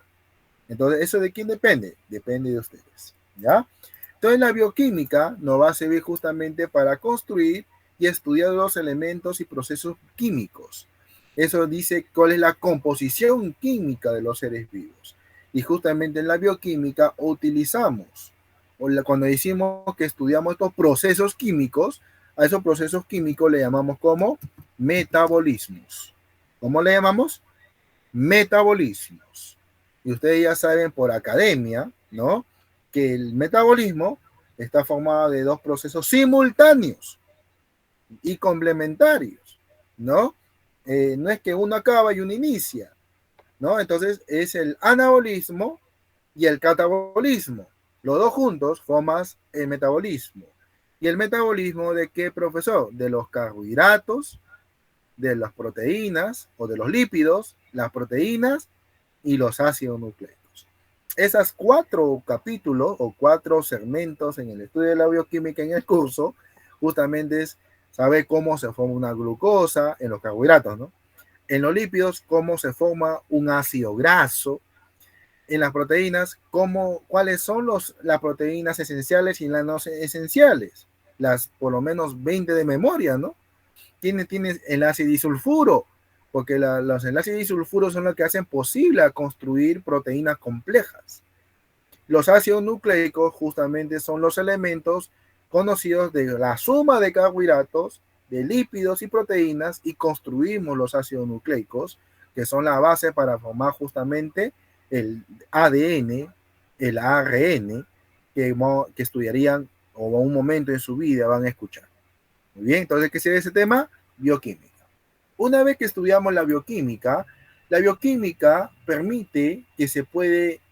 Speaker 1: Entonces, ¿eso de quién depende? Depende de ustedes, ¿ya? Entonces, la bioquímica nos va a servir justamente para construir y estudiar los elementos y procesos químicos. Eso dice cuál es la composición química de los seres vivos. Y justamente en la bioquímica utilizamos, cuando decimos que estudiamos estos procesos químicos, a esos procesos químicos le llamamos como metabolismos. ¿Cómo le llamamos? Metabolismos. Y ustedes ya saben por academia, ¿no? Que el metabolismo está formado de dos procesos simultáneos y complementarios, ¿no? No es que uno acaba y uno inicia, ¿no? Entonces es el anabolismo y el catabolismo. Los dos juntos forman el metabolismo. ¿Y el metabolismo de qué, profesor? De los carbohidratos, de las proteínas o de los lípidos, las proteínas y los ácidos nucleicos. Esas 4 capítulos o 4 segmentos en el estudio de la bioquímica en el curso, justamente es saber cómo se forma una glucosa en los carbohidratos, ¿no? En los lípidos, cómo se forma un ácido graso. En las proteínas, cuáles son las proteínas esenciales y las no esenciales. Las por lo menos 20 de memoria, ¿no? Tiene enlace disulfuro, porque los enlaces disulfuros son los que hacen posible construir proteínas complejas. Los ácidos nucleicos justamente son los elementos conocidos de la suma de carbohidratos, de lípidos y proteínas, y construimos los ácidos nucleicos, que son la base para formar justamente el ADN, el ARN, que estudiarían o en un momento en su vida van a escuchar. Muy bien, entonces, ¿qué sería ese tema? Bioquímica. Una vez que estudiamos la bioquímica permite que se puede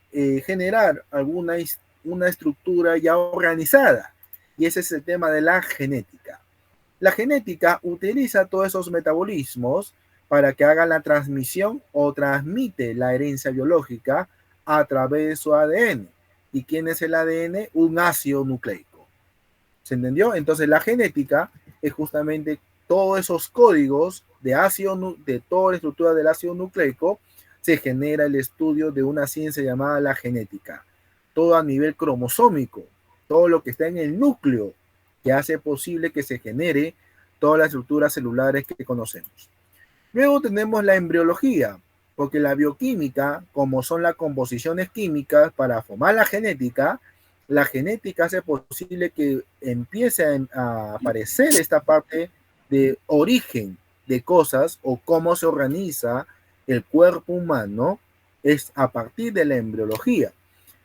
Speaker 1: generar una estructura ya organizada, y ese es el tema de la genética. La genética utiliza todos esos metabolismos para que hagan la transmisión o transmite la herencia biológica a través de su ADN. ¿Y quién es el ADN? Un ácido nucleico. ¿Se entendió? Entonces la genética es justamente todos esos códigos de toda la estructura del ácido nucleico. Se genera el estudio de una ciencia llamada la genética, todo a nivel cromosómico, todo lo que está en el núcleo que hace posible que se genere todas las estructuras celulares que conocemos. Luego tenemos la embriología, porque la bioquímica, como son las composiciones químicas para formar la genética hace posible que empiece a aparecer esta parte de origen de cosas o cómo se organiza el cuerpo humano, es a partir de la embriología.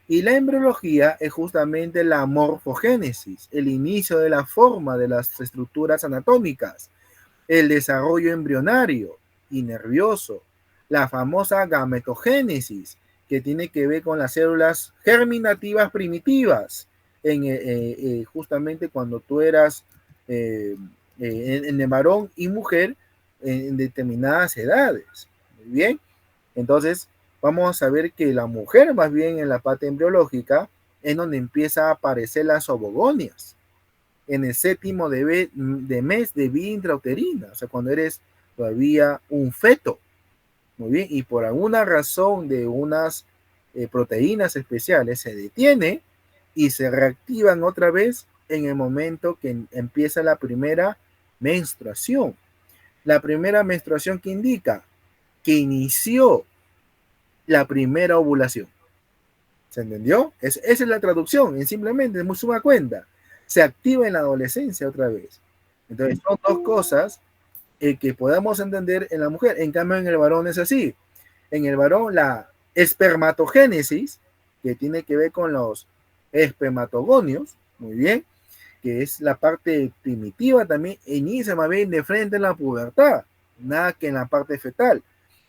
Speaker 1: Y la embriología es justamente la morfogénesis, el inicio de la forma de las estructuras anatómicas, el desarrollo embrionario y nervioso, la famosa gametogénesis, que tiene que ver con las células germinativas primitivas, justamente cuando tú eras en el varón y mujer en determinadas edades. Muy bien. Entonces, vamos a ver que la mujer, más bien en la parte embriológica, es donde empieza a aparecer las ovogonias, en el séptimo de mes de vida intrauterina, o sea, cuando eres todavía un feto. Muy bien, y por alguna razón de unas proteínas especiales se detiene y se reactivan otra vez en el momento que empieza la primera menstruación. La primera menstruación que indica que inició la primera ovulación. ¿Se entendió? Esa es la traducción, en simplemente, muy suma cuenta. Se activa en la adolescencia otra vez. Entonces, son dos cosas que podemos entender en la mujer. En cambio, en el varón es así. En el varón, la espermatogénesis, que tiene que ver con los espermatogonios, muy bien, que es la parte primitiva también, inicia más bien de frente en la pubertad, nada que en la parte fetal.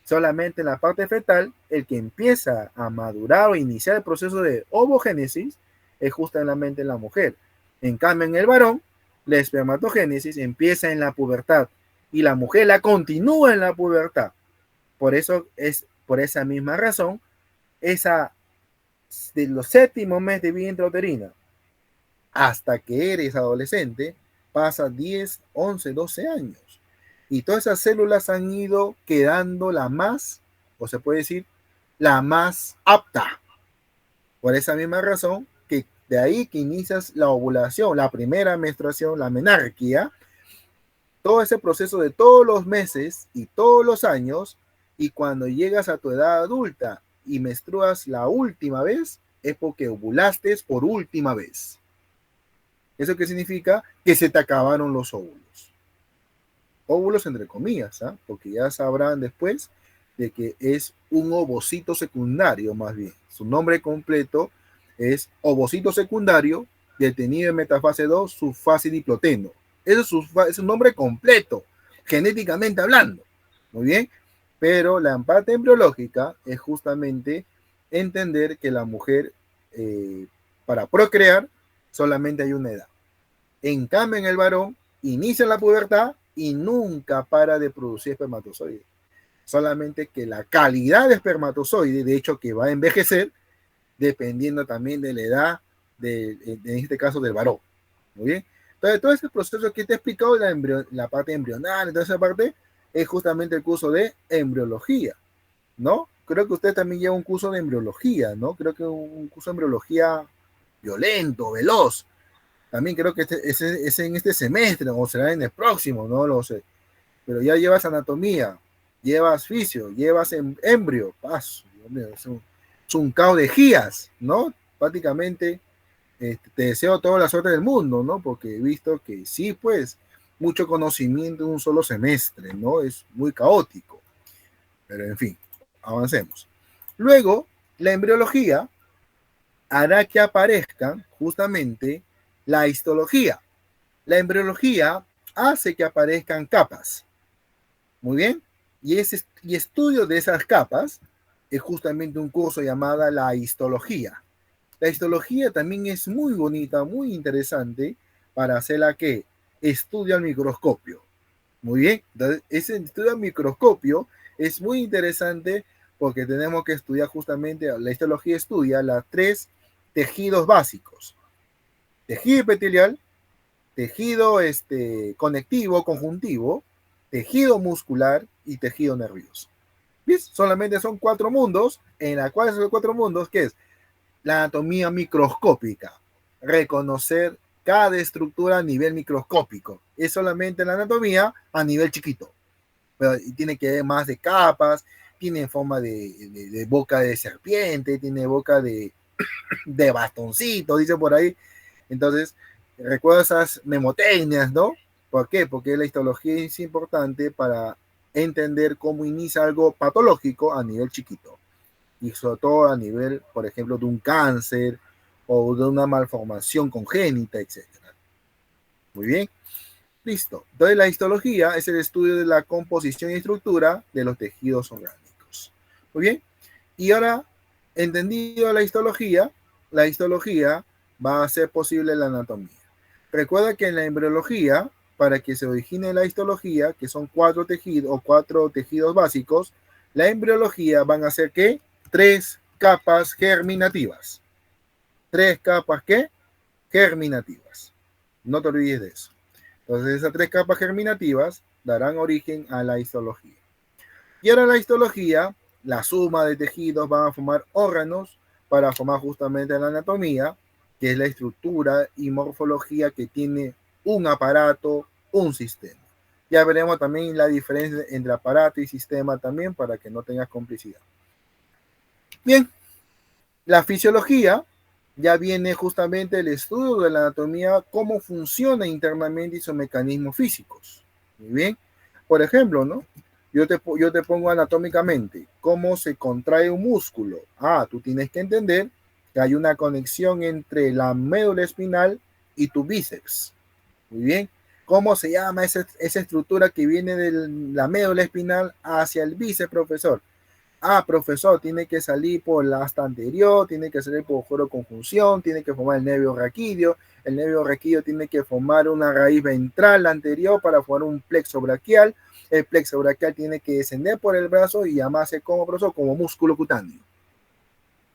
Speaker 1: Solamente en la parte fetal, el que empieza a madurar o iniciar el proceso de ovogénesis es justamente en la mujer. En cambio, en el varón, la espermatogénesis empieza en la pubertad y la mujer la continúa en la pubertad. Por eso es, por esa misma razón, esa de los séptimos meses de vida intrauterina hasta que eres adolescente, pasa 10, 11, 12 años. Y todas esas células han ido quedando la más, o se puede decir, la más apta. Por esa misma razón, que de ahí que inicias la ovulación, la primera menstruación, la menarquia, todo ese proceso de todos los meses y todos los años, y cuando llegas a tu edad adulta y menstruas la última vez, es porque ovulaste por última vez. ¿Eso qué significa? Que se te acabaron los óvulos. Óvulos entre comillas, ¿eh? Porque ya sabrán después de que es un ovocito secundario más bien. Su nombre completo es ovocito secundario detenido en metafase 2, subfase diploteno. Ese es su nombre completo, genéticamente hablando. Muy bien, pero la parte embriológica es justamente entender que la mujer para procrear solamente hay una edad. En cambio, en el varón inicia la pubertad y nunca para de producir espermatozoides. Solamente que la calidad de espermatozoide, de hecho, que va a envejecer dependiendo también de la edad, en este caso del varón. Muy bien. Entonces, todo ese proceso que te he explicado, la parte embrional, toda esa parte, es justamente el curso de embriología, ¿no? Creo que usted también lleva un curso de embriología, ¿no? Creo que un curso de embriología violento, veloz. También creo que es en este semestre o será en el próximo, no lo sé. Pero ya llevas anatomía, llevas fisio, llevas embrio, paso, Dios mío, es un caos de guías, ¿no? Prácticamente te deseo toda la suerte del mundo, ¿no? Porque he visto que sí, pues, mucho conocimiento en un solo semestre, ¿no? Es muy caótico. Pero en fin, avancemos. Luego, la embriología hará que aparezcan justamente la histología. La embriología hace que aparezcan capas. Muy bien. Y estudio de esas capas es justamente un curso llamado la histología. La histología también es muy bonita, muy interesante para hacerla que estudia al microscopio. Muy bien. Entonces, ese estudio al microscopio es muy interesante porque tenemos que estudiar justamente, la histología estudia los 3 tejidos básicos. Tejido epitelial, tejido conectivo, conjuntivo, tejido muscular y tejido nervioso. ¿Ves? Solamente son 4 mundos, en la cual esos 4 mundos, ¿qué es? La anatomía microscópica, reconocer cada estructura a nivel microscópico. Es solamente la anatomía a nivel chiquito. Pero tiene que ver más de capas, tiene forma de boca de serpiente, tiene boca de bastoncito, dice por ahí. Entonces, recuerda esas mnemotecnias, ¿no? ¿Por qué? Porque la histología es importante para entender cómo inicia algo patológico a nivel chiquito. Y sobre todo a nivel, por ejemplo, de un cáncer o de una malformación congénita, etc. Muy bien. Listo. Entonces, la histología es el estudio de la composición y estructura de los tejidos orgánicos. Muy bien. Y ahora, entendido la histología va a ser posible la anatomía. Recuerda que en la embriología para que se origine la histología, que son 4 tejidos básicos, la embriología van a ser ¿qué? 3 capas germinativas. 3 capas ¿qué? Germinativas. No te olvides de eso. Entonces esas 3 capas germinativas darán origen a la histología. Y ahora la histología, la suma de tejidos van a formar órganos para formar justamente la anatomía, que es la estructura y morfología que tiene un aparato, un sistema. Ya veremos también la diferencia entre aparato y sistema también para que no tengas complicidad. Bien, la fisiología ya viene justamente el estudio de la anatomía, cómo funciona internamente y sus mecanismos físicos. Muy bien. Por ejemplo, ¿no? Yo te pongo anatómicamente cómo se contrae un músculo. Tú tienes que entender que hay una conexión entre la médula espinal y tu bíceps. Muy bien. ¿Cómo se llama esa estructura que viene de la médula espinal hacia el bíceps, profesor? Profesor, tiene que salir por la asta anterior, tiene que salir por conjunción, tiene que formar el nervio raquídeo. El nervio raquídeo tiene que formar una raíz ventral anterior para formar un plexo braquial. El plexo braquial tiene que descender por el brazo y llamarse como, profesor, como músculo cutáneo.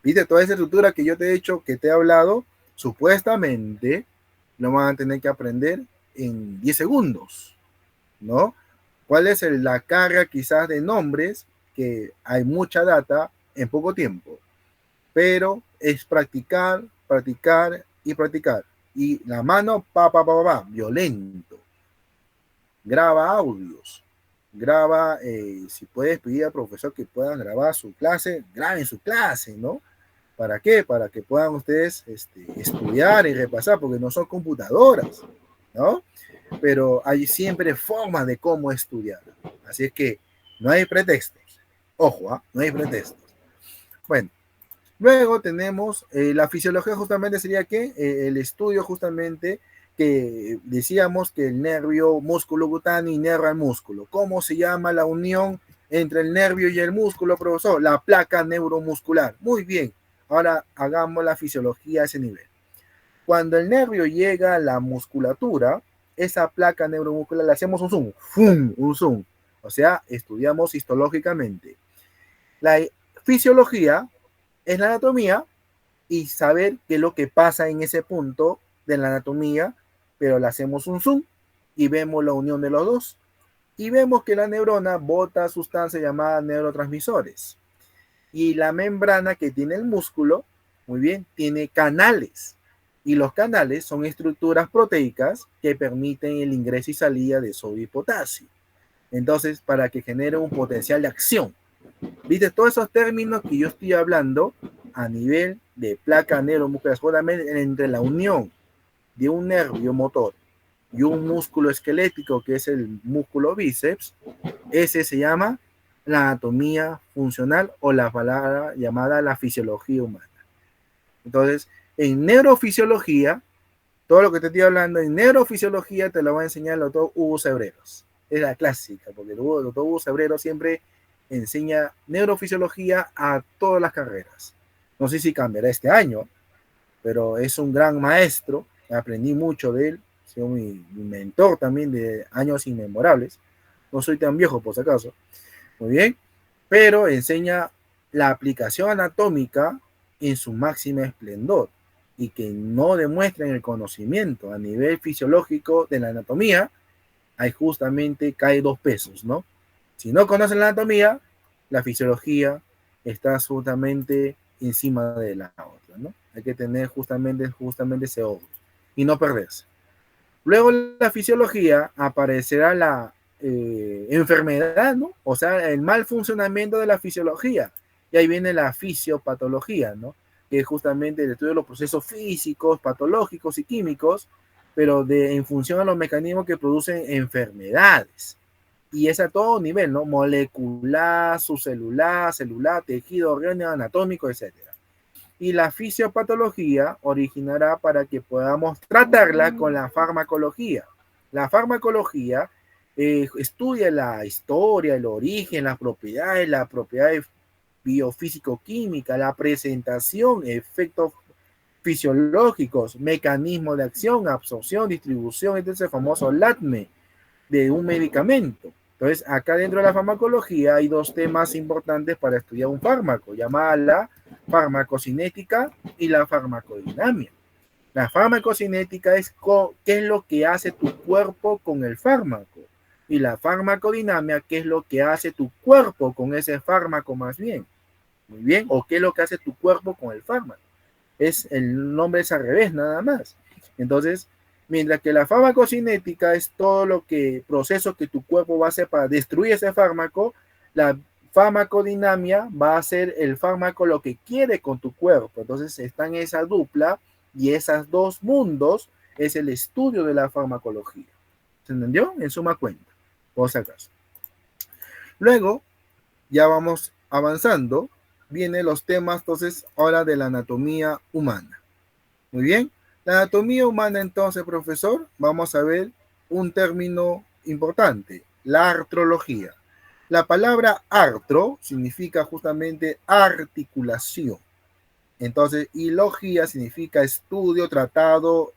Speaker 1: ¿Viste? Toda esa estructura que yo te he dicho, que te he hablado, supuestamente lo van a tener que aprender en 10 segundos, ¿no? ¿Cuál es la carga quizás de nombres? Que hay mucha data en poco tiempo, pero es practicar, practicar y practicar. Y la mano, violento. Graba audios, graba, si puedes pedir al profesor que puedan grabar su clase, graben su clase, ¿no? ¿Para qué? Para que puedan ustedes estudiar y repasar, porque no son computadoras, ¿no? Pero hay siempre formas de cómo estudiar. Así es que no hay pretextos. Ojo, no hay pretextos. Bueno, luego tenemos la fisiología, justamente sería que el estudio justamente que decíamos que el nervio músculo cutáneo inerva al músculo. ¿Cómo se llama la unión entre el nervio y el músculo, profesor? La placa neuromuscular. Muy bien. Ahora hagamos la fisiología a ese nivel. Cuando el nervio llega a la musculatura, esa placa neuromuscular le hacemos un zoom. ¡Fum! Un zoom. O sea, estudiamos histológicamente. La fisiología es la anatomía y saber qué es lo que pasa en ese punto de la anatomía, pero le hacemos un zoom y vemos la unión de los dos. Y vemos que la neurona bota sustancias llamadas neurotransmisores. Y la membrana que tiene el músculo, muy bien, tiene canales. Y los canales son estructuras proteicas que permiten el ingreso y salida de sodio y potasio. Entonces, para que genere un potencial de acción. ¿Viste? Todos esos términos que yo estoy hablando a nivel de placa neuromuscular, solamente entre la unión de un nervio motor y un músculo esquelético que es el músculo bíceps, ese se llama la anatomía funcional o la palabra llamada la fisiología humana. Entonces, en neurofisiología, todo lo que te estoy hablando en neurofisiología te lo va a enseñar el doctor Hugo Cebreros. Es la clásica, porque el doctor Hugo Cebreros siempre enseña neurofisiología a todas las carreras. No sé si cambiará este año, pero es un gran maestro. Aprendí mucho de él. Ha sido mi mentor también de años inmemorables. No soy tan viejo, por si acaso. Muy bien. Pero enseña la aplicación anatómica en su máximo esplendor y que no demuestren el conocimiento a nivel fisiológico de la anatomía, hay justamente cae 2 pesos, ¿no? Si no conocen la anatomía, la fisiología está absolutamente encima de la otra, ¿no? Hay que tener justamente ese ojo y no perderse. Luego la fisiología aparecerá la enfermedad, ¿no? O sea, el mal funcionamiento de la fisiología. Y ahí viene la fisiopatología, ¿no? Que es justamente el estudio de los procesos físicos, patológicos y químicos, pero en función a los mecanismos que producen enfermedades. Y es a todo nivel, ¿no? Molecular, subcelular, celular, tejido, órgano anatómico, etc. Y la fisiopatología originará para que podamos tratarla con la farmacología. La farmacología estudia la historia, el origen, las propiedades biofísico-química, la presentación, efectos
Speaker 4: fisiológicos, mecanismos de acción, absorción, distribución, este es el famoso LATME de un medicamento. Entonces, acá dentro de la farmacología hay dos temas importantes para estudiar un fármaco, llamada la farmacocinética y la farmacodinamia. La farmacocinética es qué es lo que hace tu cuerpo con el fármaco. Y la farmacodinamia, qué es lo que hace tu cuerpo con ese fármaco más bien. Muy bien, o qué es lo que hace tu cuerpo con el fármaco. El nombre es al revés, nada más. Entonces, mientras que la farmacocinética es todo lo que, proceso que tu cuerpo va a hacer para destruir ese fármaco, la farmacodinamia va a hacer el fármaco lo que quiere con tu cuerpo. Entonces, está en esa dupla y esos dos mundos es el estudio de la farmacología. ¿Se entendió? En suma cuenta, por si acaso. Luego, ya vamos avanzando, vienen los temas, entonces, ahora de la anatomía humana. Muy bien. La anatomía humana, entonces, profesor, vamos a ver un término importante, la artrología. La palabra artro significa justamente articulación. Entonces, y logía significa estudio, tratado,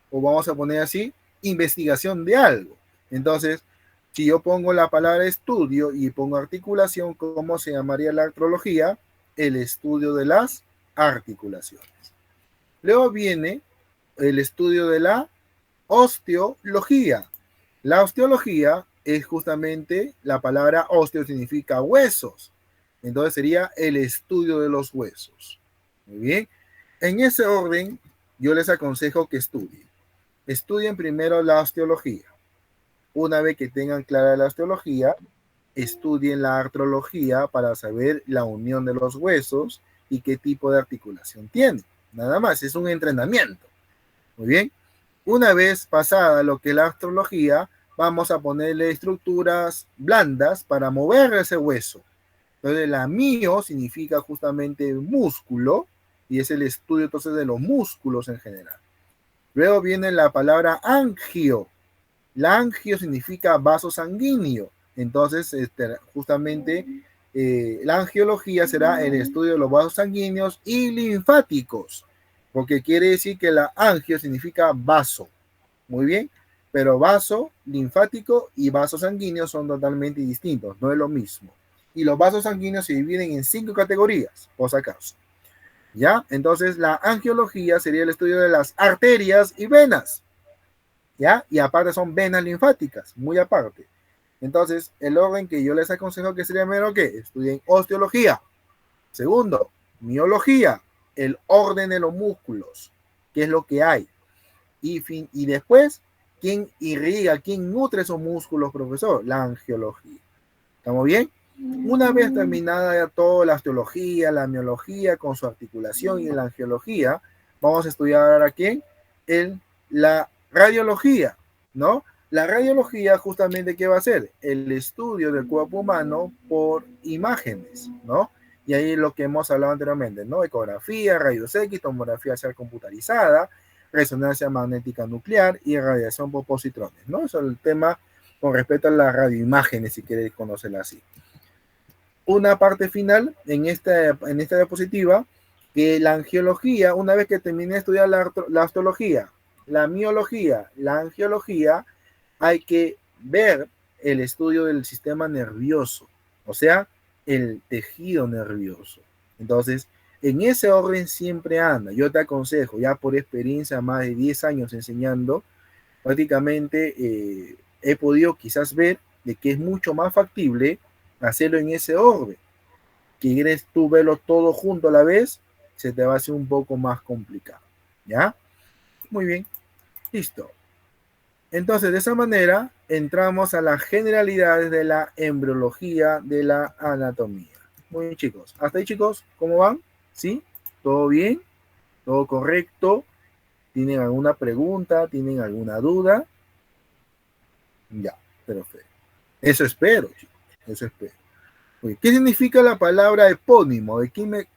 Speaker 4: o vamos a poner así, investigación de algo. Entonces, si yo pongo la palabra estudio y pongo articulación, ¿cómo se llamaría la artrología? El estudio de las articulaciones. Luego viene el estudio de la osteología. La osteología es justamente, la palabra osteo significa huesos. Entonces sería el estudio de los huesos. Muy bien. En ese orden, yo les aconsejo que estudien. Estudien primero la osteología. Una vez que tengan clara la osteología, estudien la artrología para saber la unión de los huesos y qué tipo de articulación tiene. Nada más, es un entrenamiento. Muy bien. Una vez pasada lo que es la artrología, vamos a ponerle estructuras blandas para mover ese hueso. Entonces, la mio significa justamente músculo y es el estudio entonces de los músculos en general. Luego viene la palabra angio. La angio significa vaso sanguíneo. Entonces, justamente la angiología será el estudio de los vasos sanguíneos y linfáticos, porque quiere decir que la angio significa vaso. Muy bien, pero vaso, linfático y vaso sanguíneo son totalmente distintos, no es lo mismo. Y los vasos sanguíneos se dividen en 5 categorías, por si acaso. ¿Ya? Entonces, la angiología sería el estudio de las arterias y venas. ¿Ya? Y aparte son venas linfáticas, muy aparte. Entonces, el orden que yo les aconsejo que sería primero que estudien osteología. Segundo, miología, el orden de los músculos, qué es lo que hay. Y después, ¿quién irriga, quién nutre esos músculos, profesor? La angiología. ¿Estamos bien? Una vez terminada ya toda la osteología, la miología con su articulación y la angiología, vamos a estudiar ahora ¿quién? La radiología, ¿no? La radiología justamente ¿qué va a ser? El estudio del cuerpo humano por imágenes, ¿no? Y ahí lo que hemos hablado anteriormente, ¿no? Ecografía, rayos X, tomografía computarizada, resonancia magnética nuclear y radiación por positrones, ¿no? Eso es el tema con respecto a las radioimágenes, si quieres conocerla así. Una parte final en esta diapositiva, que la angiología, una vez que termine de estudiar la osteología, la miología, la angiología, hay que ver el estudio del sistema nervioso, o sea, el tejido nervioso. Entonces, en ese orden siempre anda. Yo te aconsejo, ya por experiencia, más de 10 años enseñando, prácticamente he podido quizás ver de que es mucho más factible hacerlo en ese orden. Quieres tú verlo todo junto a la vez, se te va a hacer un poco más complicado. ¿Ya? Muy bien. Listo. Entonces, de esa manera, entramos a las generalidades de la embriología de la anatomía. Muy bien, chicos. Hasta ahí, chicos, ¿cómo van? ¿Sí? ¿Todo bien? ¿Todo correcto? ¿Tienen alguna pregunta? ¿Tienen alguna duda? Ya, perfecto. Eso espero, chicos. Eso espero. Oye, ¿qué significa la palabra epónimo? ¿Quién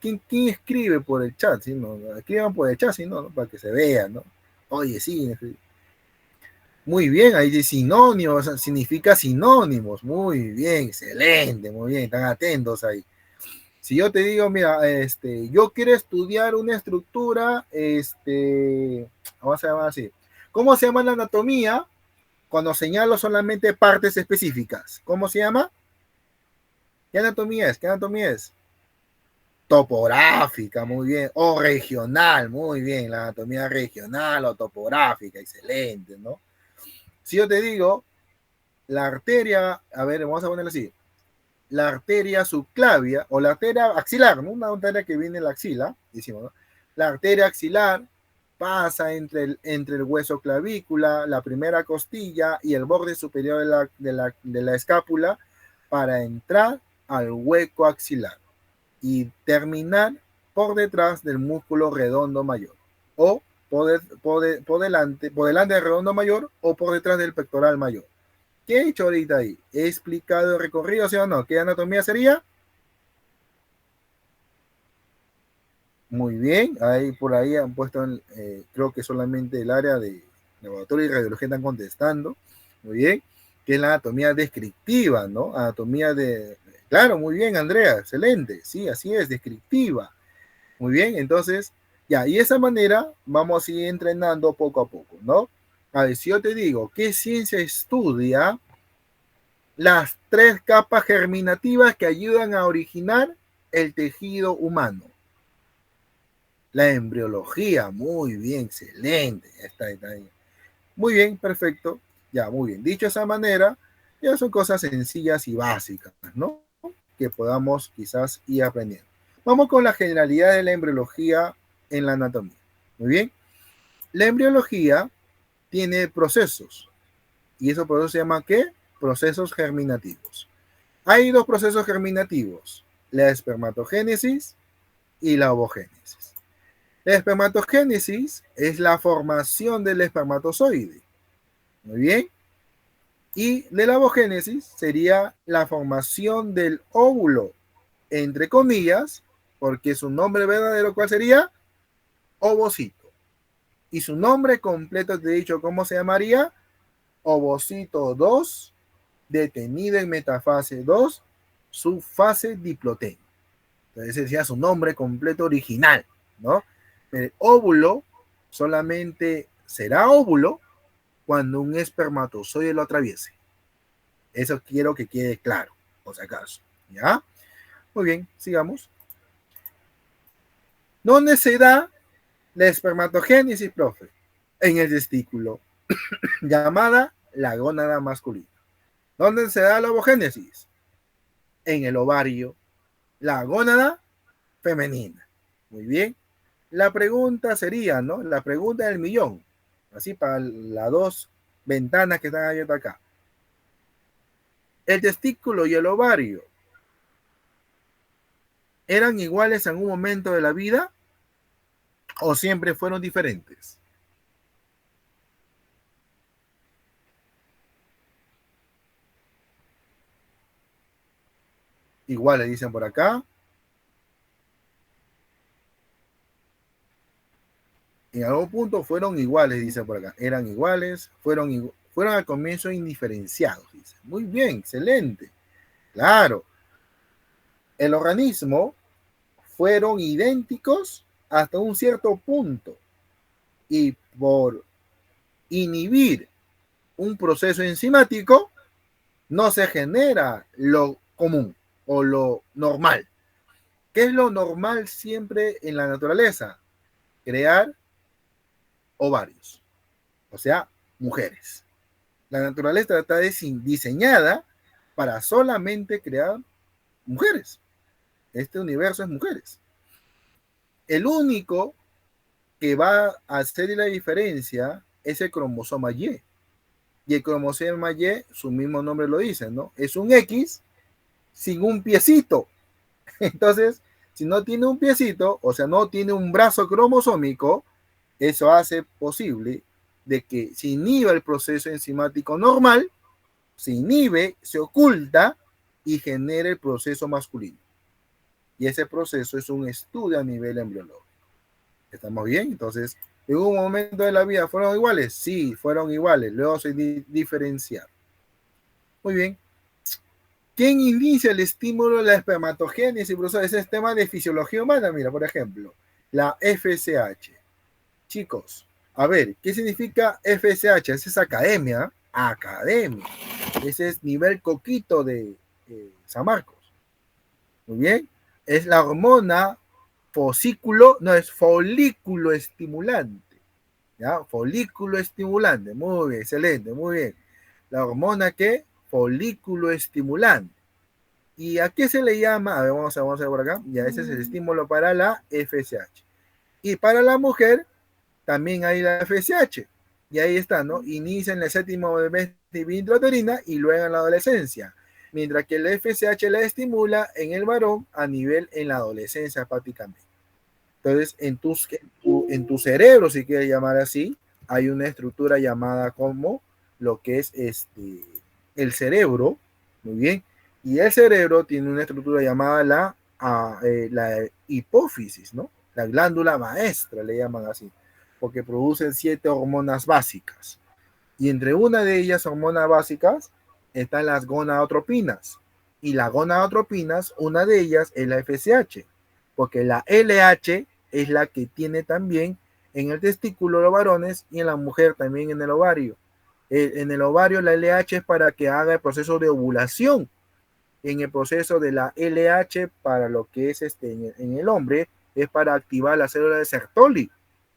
Speaker 4: escribe por el chat? ¿Sí? No, escriban por el chat, ¿sí? No, para que se vea, ¿no? Oye, sí. Muy bien, ahí dice sinónimos, significa sinónimos. Muy bien, excelente, muy bien, están atentos ahí. Si yo te digo, mira, yo quiero estudiar una estructura, vamos a llamar así. ¿Cómo se llama la anatomía cuando señalo solamente partes específicas? ¿Cómo se llama? ¿Qué anatomía es? ¿Qué anatomía es? Topográfica, muy bien. O regional, muy bien. La anatomía regional o topográfica, excelente, ¿no? Si yo te digo, la arteria, a ver, vamos a ponerlo así. La arteria subclavia o la arteria axilar, ¿no? Una arteria que viene en la axila, decimos, ¿no? La arteria axilar pasa entre el hueso clavícula, la primera costilla y el borde superior de la escápula para entrar al hueco axilar y terminar por detrás del músculo redondo mayor o por delante del redondo mayor o por detrás del pectoral mayor. ¿Qué he hecho ahorita ahí? ¿He explicado el recorrido, sí o no? ¿Qué anatomía sería? Muy bien, ahí por ahí han puesto, creo que solamente el área de laboratorio y radiología están contestando. Muy bien, que es la anatomía descriptiva, ¿no? Anatomía de... Claro, muy bien, Andrea, excelente. Sí, así es, descriptiva. Muy bien, entonces, ya, y de esa manera vamos a ir entrenando poco a poco, ¿no? A ver, si yo te digo, ¿qué ciencia estudia las 3 capas germinativas que ayudan a originar el tejido humano? La embriología, muy bien, excelente. Está ahí. Muy bien, perfecto. Ya, muy bien. Dicho de esa manera, ya son cosas sencillas y básicas, ¿no? Que podamos quizás ir aprendiendo. Vamos con la generalidad de la embriología en la anatomía. Muy bien. La embriología tiene procesos. ¿Y esos procesos se llaman qué? Procesos germinativos. Hay 2 procesos germinativos, la espermatogénesis y la ovogénesis. La espermatogénesis es la formación del espermatozoide. Muy bien. Y de la ovogénesis sería la formación del óvulo, entre comillas, porque su nombre verdadero, ¿cuál sería? Ovocito. Y su nombre completo, te he dicho, ¿cómo se llamaría? Ovocito 2, detenido en metafase 2, subfase diploteno. Entonces ese sería su nombre completo original, ¿no? El óvulo solamente será óvulo cuando un espermatozoide lo atraviese. Eso quiero que quede claro, por si acaso. ¿Ya? Muy bien, sigamos. ¿Dónde se da la espermatogénesis, profe? En el testículo, llamada la gónada masculina. ¿Dónde se da la ovogénesis? En el ovario, la gónada femenina. Muy bien. La pregunta sería, ¿no? La pregunta del millón. Así para las 2 ventanas que están abiertas acá. ¿El testículo y el ovario eran iguales en un momento de la vida o siempre fueron diferentes? Iguales, dicen por acá. En algún punto fueron iguales, dice por acá. Eran iguales, fueron al comienzo indiferenciados, dice. Muy bien, excelente. Claro. El organismo fueron idénticos hasta un cierto punto. Y por inhibir un proceso enzimático, no se genera lo común o lo normal. ¿Qué es lo normal siempre en la naturaleza? Crear ovarios, o sea, mujeres. La naturaleza está diseñada para solamente crear mujeres. Este universo es mujeres. El único que va a hacer la diferencia es el cromosoma Y. Y el cromosoma Y, su mismo nombre lo dice, ¿no? Es un X sin un piecito. Entonces, si no tiene un piecito, o sea, no tiene un brazo cromosómico, eso hace posible de que se inhiba el proceso enzimático normal, se inhibe, se oculta y genera el proceso masculino. Y ese proceso es un estudio a nivel embriológico. ¿Estamos bien? Entonces, ¿en un momento de la vida fueron iguales? Sí, fueron iguales. Luego se diferenciaron. Muy bien. ¿Quién inicia el estímulo de la espermatogénesis, profesor? Ese es tema de fisiología humana. Mira, por ejemplo, la FSH. Chicos, a ver, ¿qué significa FSH? Esa es academia. Academia. Ese es nivel coquito de San Marcos. Muy bien. Es la hormona no es folículo estimulante. ¿Ya? Folículo estimulante. Muy bien, excelente, muy bien. La hormona que folículo estimulante. ¿Y a qué se le llama? A ver, vamos a ver por acá. Ya, ese es el estímulo para la FSH. Y para la mujer, también hay la FSH. Y ahí está, ¿no? Inicia en el séptimo mes de vida intrauterina y luego en la adolescencia. Mientras que la FSH la estimula en el varón a nivel en la adolescencia prácticamente. Entonces, en tu cerebro, si quieres llamar así, hay una estructura llamada como lo que es el cerebro, muy bien, y el cerebro tiene una estructura llamada la hipófisis, ¿no? La glándula maestra, le llaman así, porque producen 7 hormonas básicas, y entre una de ellas, hormonas básicas, están las gonadotropinas, y las gonadotropinas, una de ellas es la FSH, porque la LH es la que tiene también en el testículo de los varones y en la mujer también en el ovario. En el ovario la LH es para que haga el proceso de ovulación. En el proceso de la LH para lo que es en el hombre es para activar la célula de Sertoli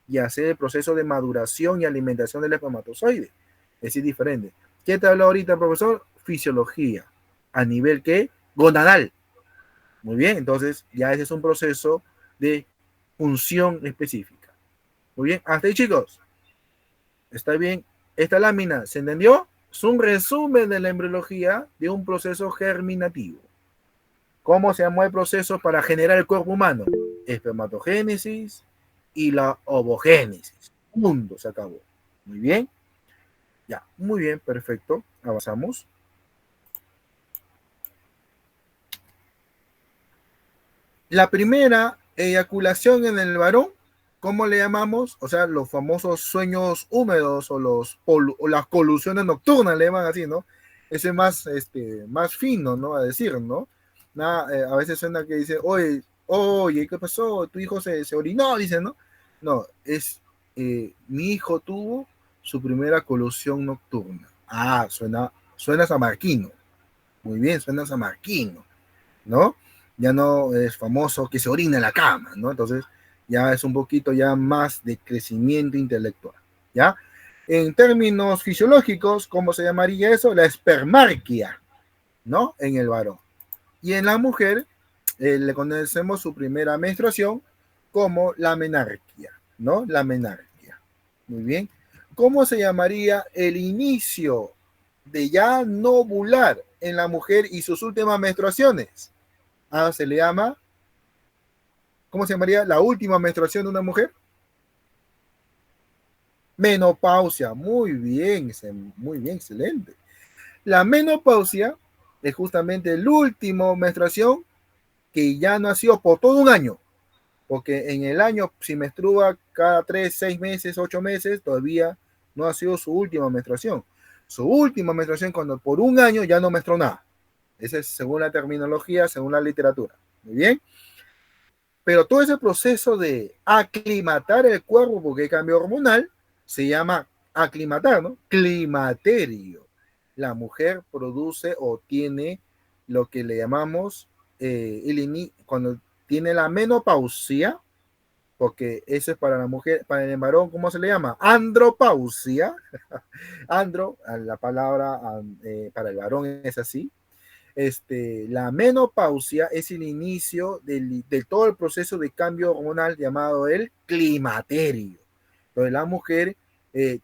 Speaker 4: y hacer el proceso de maduración y alimentación del espermatozoide. Es diferente. ¿Qué te habló ahorita, profesor? Fisiología. ¿A nivel qué? Gonadal. Muy bien, entonces ya ese es un proceso de función específica. Muy bien, hasta ahí, chicos. ¿Está bien? Esta lámina, ¿se entendió? Es un resumen de la embriología de un proceso germinativo. ¿Cómo se llamó el proceso para generar el cuerpo humano? Espermatogénesis y la ovogénesis. Mundo se acabó. Muy bien. Ya, muy bien, perfecto. Avanzamos. La primera eyaculación en el varón, ¿cómo le llamamos? O sea, los famosos sueños húmedos o las colusiones nocturnas, le llaman así, ¿no? Ese más fino, ¿no? A decir, ¿no? A veces suena que dice, oye, ¿qué pasó? Tu hijo se orinó, dice, ¿no? No, mi hijo tuvo su primera colusión nocturna. Ah, suena samarquino. Muy bien, suena samarquino, ¿no? Ya no es famoso que se orina en la cama, ¿no? Entonces ya es un poquito ya más de crecimiento intelectual, ¿ya? En términos fisiológicos, ¿cómo se llamaría eso? La espermarquia, ¿no? En el varón. Y en la mujer le conocemos su primera menstruación como la menarquia, ¿no? La menarquia. Muy bien. ¿Cómo se llamaría el inicio de ya no ovular en la mujer y sus últimas menstruaciones? Se le llama, ¿cómo se llamaría la última menstruación de una mujer? Menopausia. Muy bien, excelente. La menopausia es justamente la última menstruación que ya no ha sido por todo un año, porque en el año, si menstrua cada 3, 6 meses, 8 meses, todavía no ha sido su última menstruación. Su última menstruación cuando por un año ya no menstruó nada. Esa es según la terminología, según la literatura. Muy bien. Pero todo ese proceso de aclimatar el cuerpo, porque hay cambio hormonal, se llama aclimatar, ¿no? Climaterio. La mujer produce o tiene lo que le llamamos, cuando tiene la menopausia, porque eso es para la mujer, para el varón, ¿cómo se le llama? Andropausia. La palabra para el varón es así. La menopausia es el inicio de todo el proceso de cambio hormonal llamado el climaterio. Entonces la mujer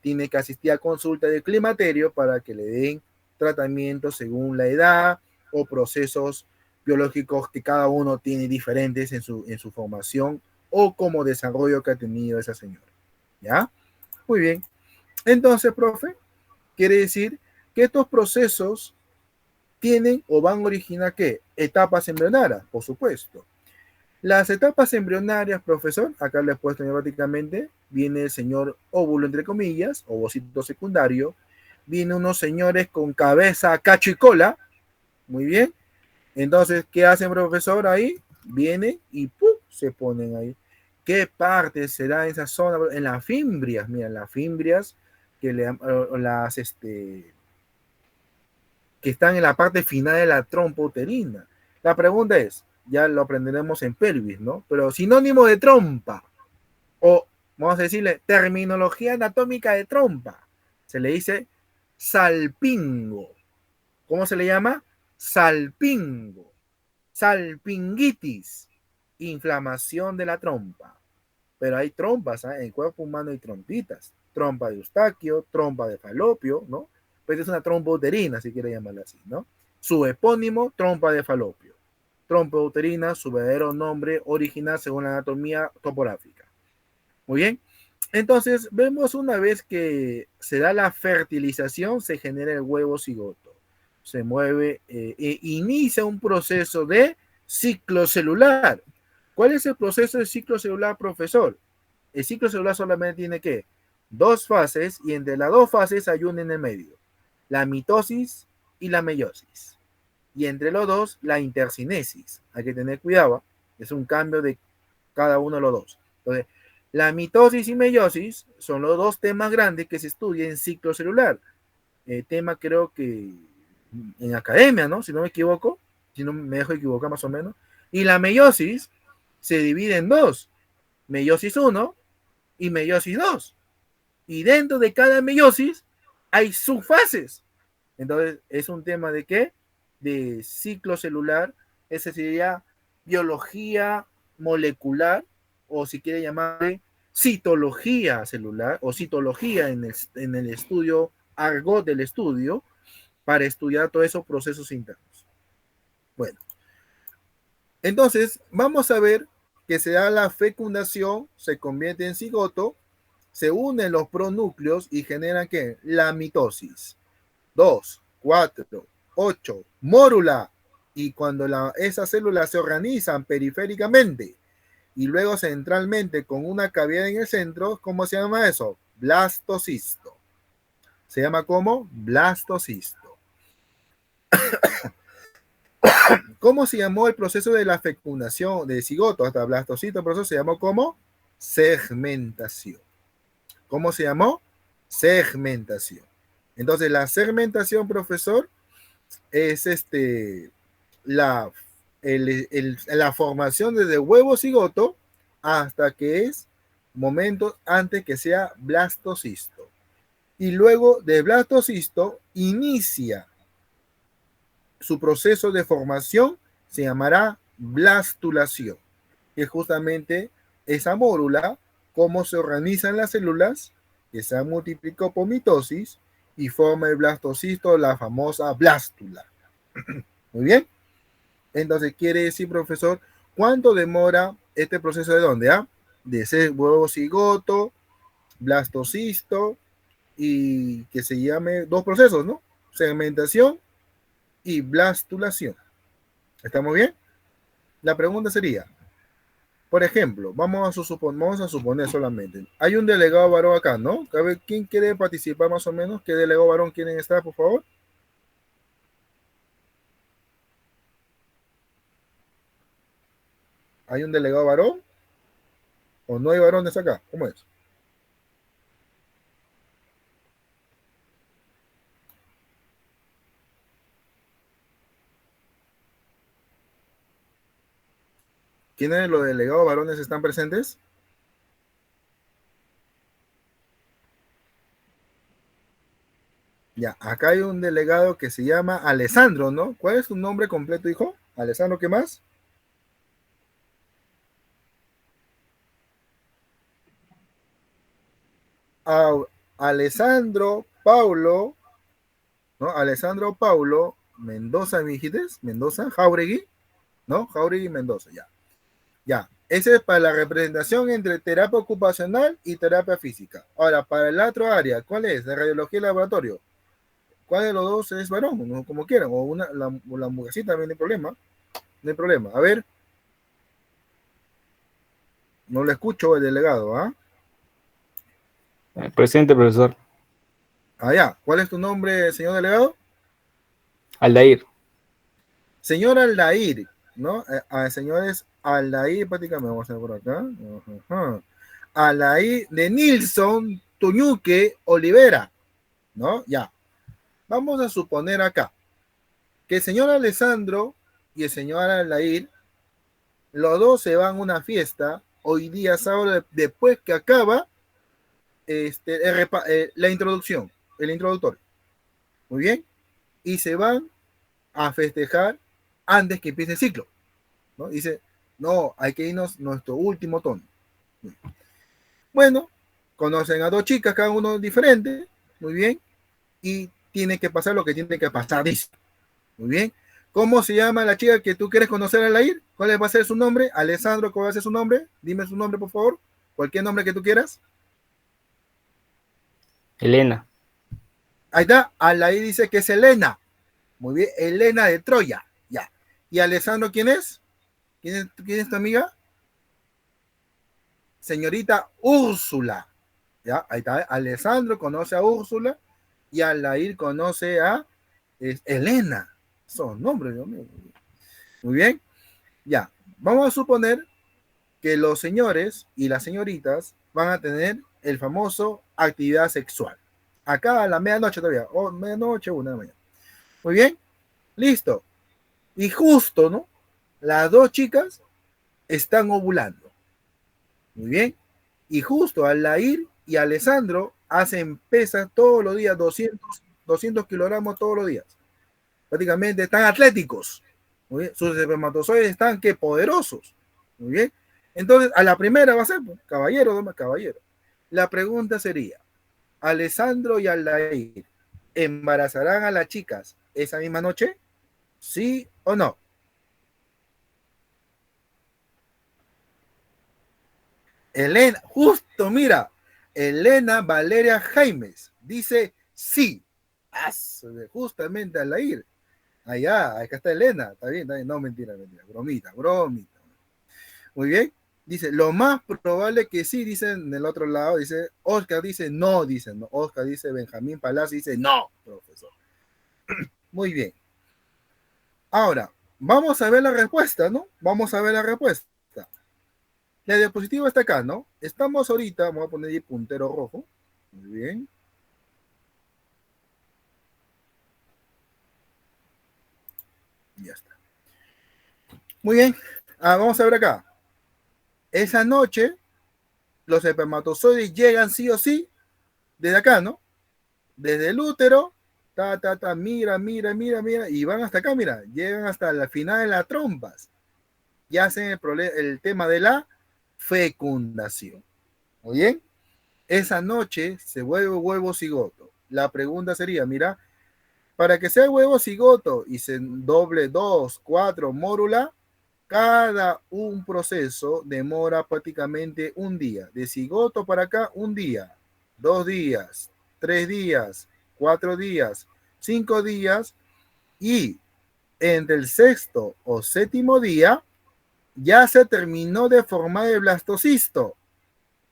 Speaker 4: tiene que asistir a consulta de climaterio para que le den tratamiento según la edad o procesos biológicos que cada uno tiene diferentes en su formación o como desarrollo que ha tenido esa señora. ¿Ya? Muy bien. Entonces, profe, quiere decir que estos procesos tienen o van a originar ¿qué? Etapas embrionarias, por supuesto. Las etapas embrionarias, profesor, acá le he puesto neuróticamente, viene el señor óvulo, entre comillas, ovocito secundario, viene unos señores con cabeza, cacho y cola, muy bien, Entonces, ¿qué hacen, profesor? Ahí vienen y ¡pum! Se ponen ahí. ¿Qué parte será esa zona? En las fimbrias, mira, las fimbrias que que están en la parte final de la trompa uterina. La pregunta es, ya lo aprenderemos en pelvis, ¿no? Pero sinónimo de trompa, o vamos a decirle terminología anatómica de trompa, se le dice salpingo. ¿Cómo se le llama? Salpingo, salpingitis, inflamación de la trompa. Pero hay trompas, ¿eh? En el cuerpo humano hay trompitas, trompa de Eustaquio, trompa de Falopio, ¿no? Pues es una trompa uterina, si quiere llamarla así, ¿no? Su epónimo, trompa de Falopio. Trompa uterina, su verdadero nombre original según la anatomía topográfica. Muy bien. Entonces, vemos una vez que se da la fertilización, se genera el huevo cigoto. Se mueve, inicia un proceso de ciclo celular. ¿Cuál es el proceso de ciclo celular, profesor? El ciclo celular solamente tiene que dos fases y entre las dos fases hay una en el medio, la mitosis y la meiosis. Y entre los dos, la intercinesis. Hay que tener cuidado, es un cambio de cada uno de los dos. Entonces, la mitosis y meiosis son los dos temas grandes que se estudian en ciclo celular. Tema creo que en academia, ¿no? Si no me equivoco, si no me dejo equivocar más o menos. Y la meiosis se divide en dos, meiosis 1 y meiosis 2. Y dentro de cada meiosis hay subfases. Entonces, es un tema de qué? De ciclo celular. Ese sería biología molecular, o si quiere llamarle citología celular, o citología en el estudio, argot del estudio, para estudiar todos esos procesos internos. Bueno, entonces vamos a ver que se da la fecundación, se convierte en cigoto, se unen los pronúcleos y generan ¿qué? La mitosis. 2, 4, 8, mórula. Y cuando esas células se organizan periféricamente y luego centralmente con una cavidad en el centro, ¿cómo se llama eso? Blastocisto. Se llama como blastocisto. ¿Cómo se llamó el proceso de la fecundación de cigoto hasta blastocisto? El proceso se llamó como segmentación. ¿Cómo se llamó? Segmentación. Entonces, la segmentación, profesor, es la formación desde huevo cigoto hasta que es momentos antes que sea blastocisto. Y luego de blastocisto inicia su proceso de formación, se llamará blastulación, que es justamente esa mórula, cómo se organizan las células, que se han multiplicado por mitosis y forma el blastocisto, la famosa blástula. Muy bien. Entonces, quiere decir, profesor, ¿cuánto demora este proceso de dónde? ¿Ah? De ser huevo cigoto, blastocisto, y que se llame dos procesos, ¿no? Segmentación y blastulación. ¿Estamos bien? La pregunta sería, por ejemplo, vamos a suponer solamente, hay un delegado varón acá, ¿no? A ver, ¿quién quiere participar más o menos? ¿Qué delegado varón quieren estar, por favor? ¿Hay un delegado varón? ¿O no hay varones acá? ¿Cómo es? ¿Quiénes de los delegados varones están presentes? Ya, acá hay un delegado que se llama Alessandro, ¿no? ¿Cuál es su nombre completo, hijo? Alessandro, ¿qué más? Alessandro Paulo, ¿no? Alessandro Paulo Mendoza, ¿me dijiste? Mendoza, Jauregui, ¿no? Jauregui Mendoza, ya. Ya, ese es para la representación entre terapia ocupacional y terapia física. Ahora, para el otro área, ¿cuál es? De radiología y laboratorio. ¿Cuál de los dos es varón? ¿No? Como quieran, o la mujercita también no hay problema. No hay problema. A ver, no le escucho el delegado, ¿ah?
Speaker 2: Presente, profesor.
Speaker 4: Ah, ya. ¿Cuál es tu nombre, señor delegado?
Speaker 2: Aldair.
Speaker 4: Señor Aldair, ¿no? Señores Aldair, prácticamente vamos a ver por acá. Aldair de Nilsson Tuñuque Olivera, ¿no? Ya. Vamos a suponer acá que el señor Alessandro y el señor Aldair, los dos se van a una fiesta hoy día, sábado, después que acaba la introducción, el introductorio. Muy bien. Y se van a festejar antes que empiece el ciclo, ¿no? Dice, no, hay que irnos nuestro último tono. Bueno, conocen a dos chicas, cada uno diferente, muy bien, y tiene que pasar lo que tiene que pasar, dice. Muy bien. ¿Cómo se llama la chica que tú quieres conocer al ir? ¿Cuál va a ser su nombre? Alessandro, ¿cuál va a ser su nombre? Dime su nombre, por favor. Cualquier nombre que tú quieras.
Speaker 2: Elena.
Speaker 4: Ahí está. Alaí dice que es Elena. Muy bien. Elena de Troya. Ya. ¿Y Alessandro quién es? ¿Quién es tu amiga? Señorita Úrsula. Ya. Ahí está. Alessandro conoce a Úrsula y Alair conoce a Elena. Son nombres, Dios mío. Muy bien. Ya. Vamos a suponer que los señores y las señoritas van a tener el famoso actividad sexual. Acá a la medianoche todavía, o medianoche, 1 de la mañana. Muy bien, listo. Y justo, ¿no? Las dos chicas están ovulando. Muy bien. Y justo Alair y Alessandro hacen pesas todos los días, 200 kilogramos todos los días. Prácticamente están atléticos. Muy bien. Sus espermatozoides están que poderosos. Muy bien. Entonces, a la primera va a ser, pues, caballero, dama, caballero. La pregunta sería, ¿Alessandro y Aldair embarazarán a las chicas esa misma noche? ¿Sí o no? Elena, justo, mira, Elena Valeria Jaimes dice sí. Justamente Aldair. Allá, acá está Elena, está bien, no, mentira, bromita. Muy bien. Dice, lo más probable que sí, dicen del otro lado, dice, Oscar dice no, Oscar dice, Benjamín Palacio dice no, profesor. Muy bien. Ahora, vamos a ver la respuesta, ¿no? Vamos a ver la respuesta. La diapositiva está acá, ¿no? Estamos ahorita, vamos a poner ahí puntero rojo. Muy bien. Ya está. Muy bien. Vamos a ver acá. Esa noche, los espermatozoides llegan sí o sí desde acá, ¿no? Desde el útero, mira, y van hasta acá, mira, llegan hasta la final de las trompas. Y hacen el tema de la fecundación. ¿Muy bien? Esa noche se vuelve huevo cigoto. La pregunta sería, mira, para que sea huevo cigoto y se doble 2, 4 mórula, cada un proceso demora prácticamente un día. De cigoto para acá, un día, 2 días, 3 días, 4 días, 5 días, y entre el sexto o séptimo día ya se terminó de formar el blastocisto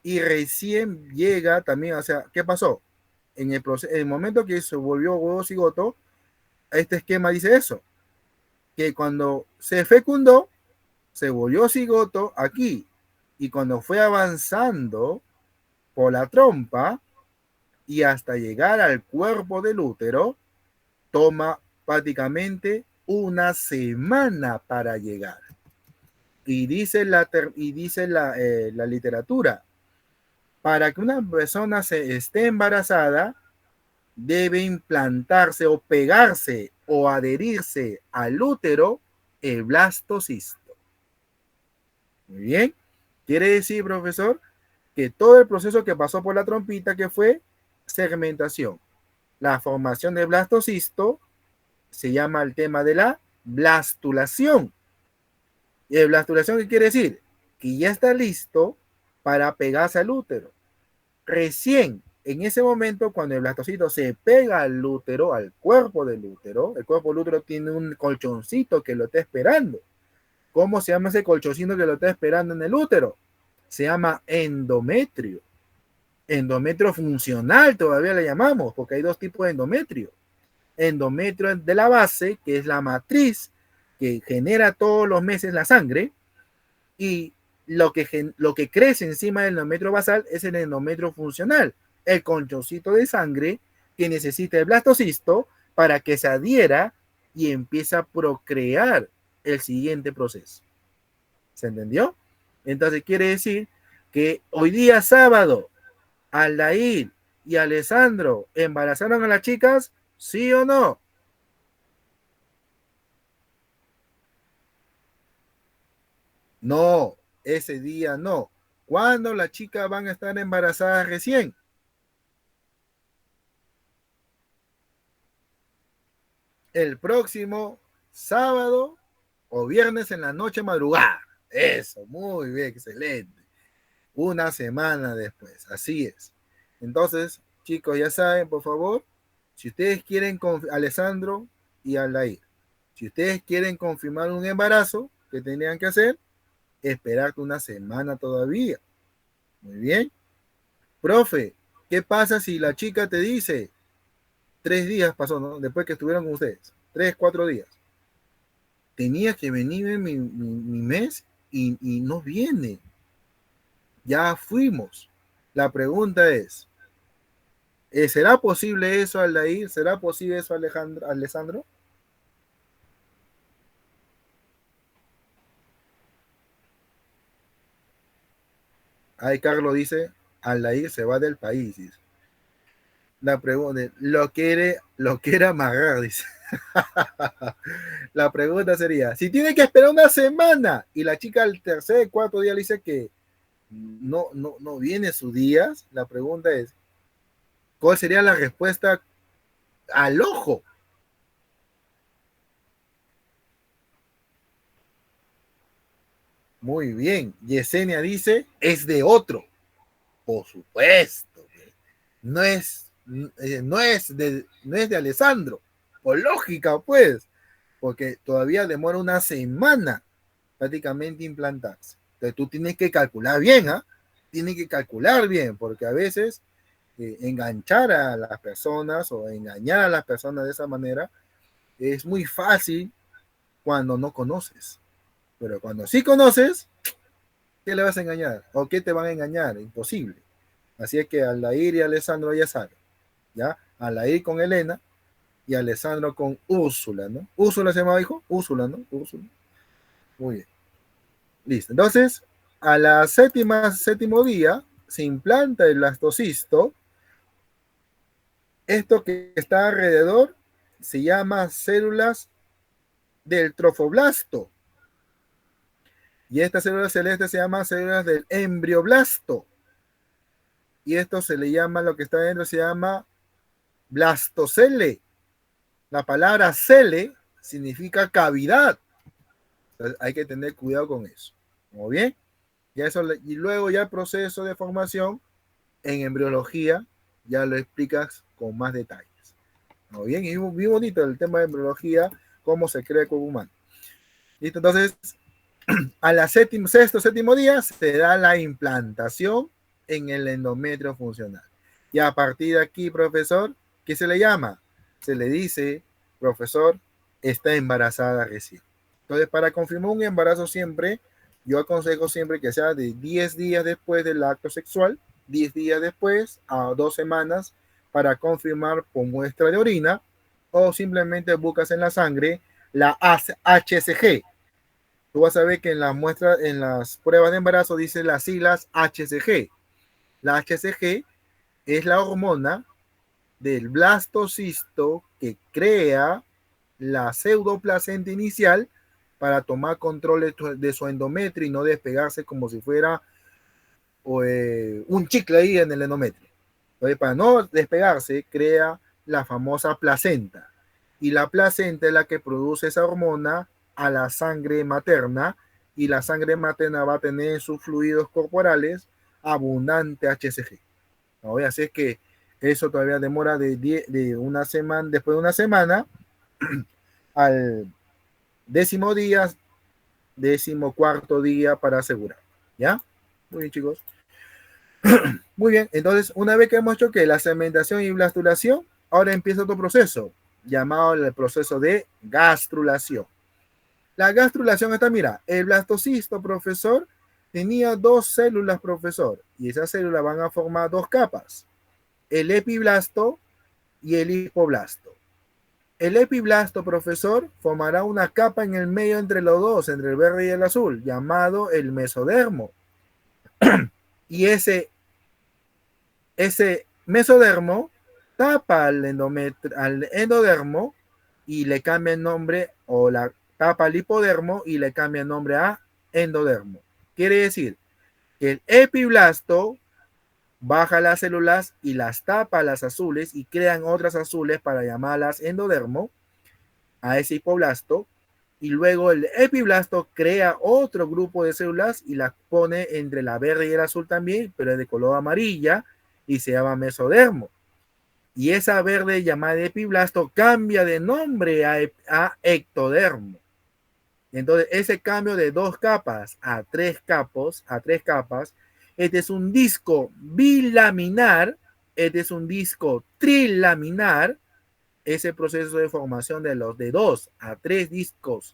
Speaker 4: y recién llega también, o sea, ¿qué pasó? En el momento que se volvió huevo cigoto, este esquema dice eso, que cuando se fecundó, se volvió cigoto aquí, y cuando fue avanzando por la trompa y hasta llegar al cuerpo del útero, toma prácticamente una semana para llegar. Y dice la literatura, para que una persona esté embarazada, debe implantarse o pegarse o adherirse al útero el blastocisto. Muy bien. Quiere decir, profesor, que todo el proceso que pasó por la trompita, que fue segmentación, la formación del blastocisto, se llama el tema de la blastulación. ¿Y el blastulación qué quiere decir? Que ya está listo para pegarse al útero. Recién en ese momento, cuando el blastocito se pega al útero, al cuerpo del útero, el cuerpo del útero tiene un colchoncito que lo está esperando. ¿Cómo se llama ese colchoncito que lo está esperando en el útero? Se llama endometrio. Endometrio funcional todavía le llamamos, porque hay dos tipos de endometrio. Endometrio de la base, que es la matriz que genera todos los meses la sangre, y lo que crece encima del endometrio basal es el endometrio funcional, el conchoncito de sangre que necesita el blastocisto para que se adhiera y empiece a procrear el siguiente proceso. ¿Se entendió? Entonces quiere decir que hoy día sábado, Aldair y Alessandro embarazaron a las chicas, ¿sí o no? No, ese día no. ¿Cuándo las chicas van a estar embarazadas recién? El próximo sábado o viernes en la noche madrugada. Eso, muy bien, excelente. Una semana después, así es. Entonces, chicos, ya saben, por favor, si ustedes quieren, Alessandro y Aldair, si ustedes quieren confirmar un embarazo, ¿qué tendrían que hacer? Esperarte una semana todavía. Muy bien. Profe, ¿qué pasa si la chica te dice 3 días pasó, ¿no? Después que estuvieron con ustedes, 3, 4 días? Tenía que venir en mi mes y no viene. Ya fuimos. La pregunta es, ¿será posible eso, Aldair? ¿Será posible eso, Alessandro? Ahí Carlos dice, Aldair se va del país. Dice. La pregunta, lo quiere amarrar, dice. La pregunta sería, si tiene que esperar una semana y la chica al tercer, 4 día le dice que no viene sus días, la pregunta es, ¿cuál sería la respuesta al ojo? Muy bien. Yesenia dice, es de otro. Por supuesto. No es de Alessandro. Por lógica, pues. Porque todavía demora una semana prácticamente implantarse. Entonces tú tienes que calcular bien, ¿ah? Tienes que calcular bien, porque a veces enganchar a las personas o engañar a las personas de esa manera es muy fácil cuando no conoces. Pero cuando sí conoces, ¿qué le vas a engañar? ¿O qué te van a engañar? Imposible. Así es que Aldair y Alessandro ya saben, ¿ya? Aldair con Elena y Alessandro con Úrsula, ¿no? Úrsula se llamaba, hijo, Úrsula, ¿no? Úrsula. Muy bien. Listo. Entonces, a la séptimo día se implanta el blastocisto. Esto que está alrededor se llama células del trofoblasto. Y estas células celestes se llaman células del embrioblasto. Y esto se le llama, lo que está dentro se llama blastocele. La palabra cele significa cavidad. Entonces hay que tener cuidado con eso. ¿Muy bien? Y luego ya el proceso de formación en embriología ya lo explicas con más detalles. ¿Muy bien? Y muy bonito el tema de embriología, cómo se crea el cuerpo humano. ¿Listo? Entonces, a la séptimo día se da la implantación en el endometrio funcional. Y a partir de aquí, profesor, ¿qué se le llama? Se le dice, profesor, está embarazada recién. Entonces, para confirmar un embarazo siempre, yo aconsejo siempre que sea de 10 días después del acto sexual, 10 días después a 2 semanas, para confirmar por muestra de orina, o simplemente buscas en la sangre la HCG. Tú vas a ver que en las muestras, en las pruebas de embarazo dice las siglas HCG. La HCG es la hormona del blastocisto que crea la pseudoplacenta inicial para tomar control de su endometrio y no despegarse como si fuera un chicle ahí en el endometrio. Entonces, para no despegarse, crea la famosa placenta. Y la placenta es la que produce esa hormona a la sangre materna, y la sangre materna va a tener en sus fluidos corporales abundante HCG. ¿No? Así es que eso todavía demora de una semana, después de una semana, al 10º día, 14º día para asegurar. ¿Ya? Muy bien, chicos. Muy bien, entonces una vez que hemos hecho que la segmentación y blastulación, ahora empieza otro proceso llamado el proceso de gastrulación. La gastrulación está, mira, el blastocisto, profesor, tenía 2 células, profesor, y esas células van a formar 2 capas, el epiblasto y el hipoblasto. El epiblasto, profesor, formará una capa en el medio entre los dos, entre el verde y el azul, llamado el mesodermo. Y ese mesodermo tapa al endodermo y le cambia el nombre, o la tapa al hipodermo y le cambia el nombre a endodermo. Quiere decir que el epiblasto baja las células y las tapa las azules y crean otras azules para llamarlas endodermo a ese hipoblasto, y luego el epiblasto crea otro grupo de células y las pone entre la verde y el azul también, pero es de color amarilla y se llama mesodermo. Y esa verde llamada epiblasto cambia de nombre a ectodermo. Entonces, ese cambio de 2 capas a 3 capas, este es un disco bilaminar, este es un disco trilaminar. Ese proceso de formación de 2 a 3 discos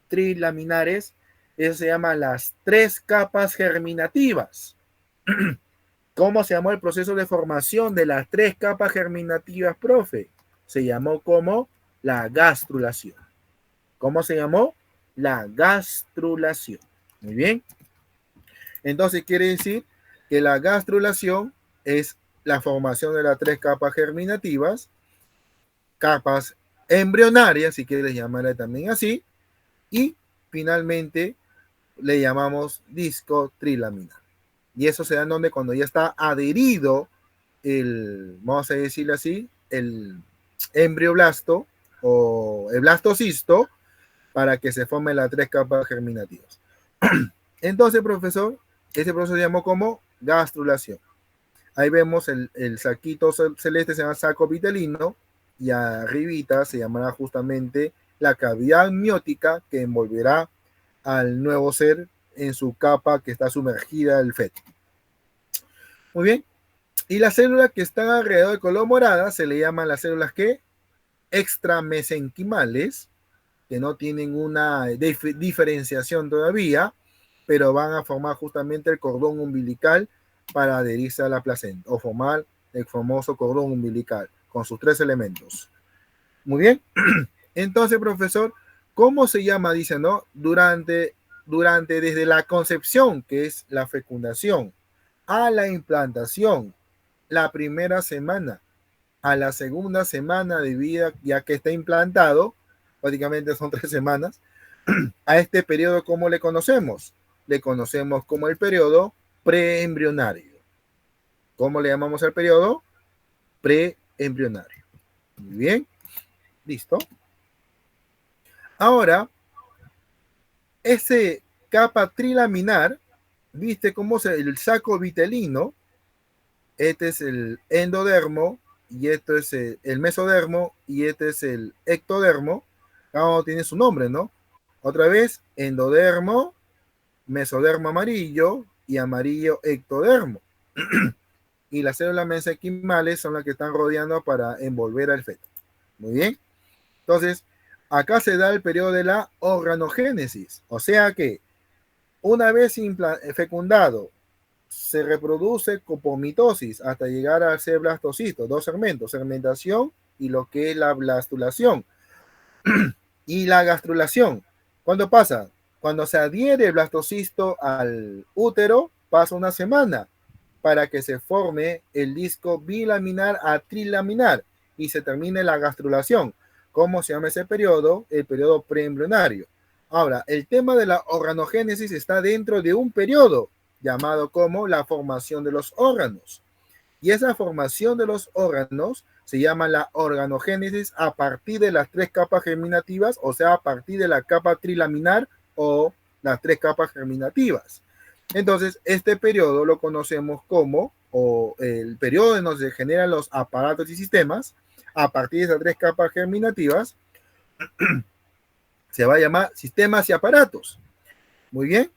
Speaker 4: trilaminares, eso se llama las 3 capas germinativas. ¿Cómo se llamó el proceso de formación de las 3 capas germinativas, profe? Se llamó como la gastrulación. ¿Cómo se llamó? La gastrulación. Muy bien. Entonces quiere decir que la gastrulación es la formación de las 3 capas germinativas, capas embrionarias, si quieres llamarle también así, y finalmente le llamamos disco trilaminar. Y eso se da en donde cuando ya está adherido vamos a decirlo así, el embrioblasto o el blastocisto, para que se formen las 3 capas germinativas. Entonces, profesor, ese proceso se llamó como gastrulación. Ahí vemos el saquito celeste, se llama saco vitelino, y arribita se llamará justamente la cavidad amniótica que envolverá al nuevo ser en su capa que está sumergida el feto. Muy bien. Y las células que están alrededor de color morada se le llaman las células que extramesenquimales, que no tienen una diferenciación todavía, pero van a formar justamente el cordón umbilical para adherirse a la placenta o formar el famoso cordón umbilical con sus 3 elementos. Muy bien. Entonces, profesor, ¿cómo se llama? Dice, ¿no? Desde la concepción, que es la fecundación, a la implantación, la primera semana, a la segunda semana de vida, ya que está implantado, prácticamente son 3 semanas, a este periodo, ¿cómo le conocemos? Le conocemos como el periodo preembrionario. ¿Cómo le llamamos al periodo? Preembrionario. Muy bien. Listo. Ahora, ese capa trilaminar, ¿viste cómo el saco vitelino? Este es el endodermo, y este es el mesodermo, y este es el ectodermo. Cada uno tiene su nombre, ¿no? Otra vez, endodermo, mesodermo amarillo y amarillo ectodermo. Y las células mesenquimales son las que están rodeando para envolver al feto. Muy bien. Entonces, acá se da el periodo de la organogénesis. O sea que una vez fecundado, se reproduce por mitosis hasta llegar a ser blastocisto, 2 segmentos, segmentación y lo que es la blastulación. Y la gastrulación. ¿Cuándo pasa? Cuando se adhiere el blastocisto al útero, pasa una semana para que se forme el disco bilaminar a trilaminar y se termine la gastrulación. ¿Cómo se llama ese periodo? El periodo preembrionario. Ahora, el tema de la organogénesis está dentro de un periodo llamado como la formación de los órganos. Y esa formación de los órganos se llama la organogénesis a partir de las 3 capas germinativas, o sea, a partir de la capa trilaminar o las 3 capas germinativas. Entonces, este periodo lo conocemos como, o el periodo en donde se generan los aparatos y sistemas, a partir de esas 3 capas germinativas, se va a llamar sistemas y aparatos. Muy bien.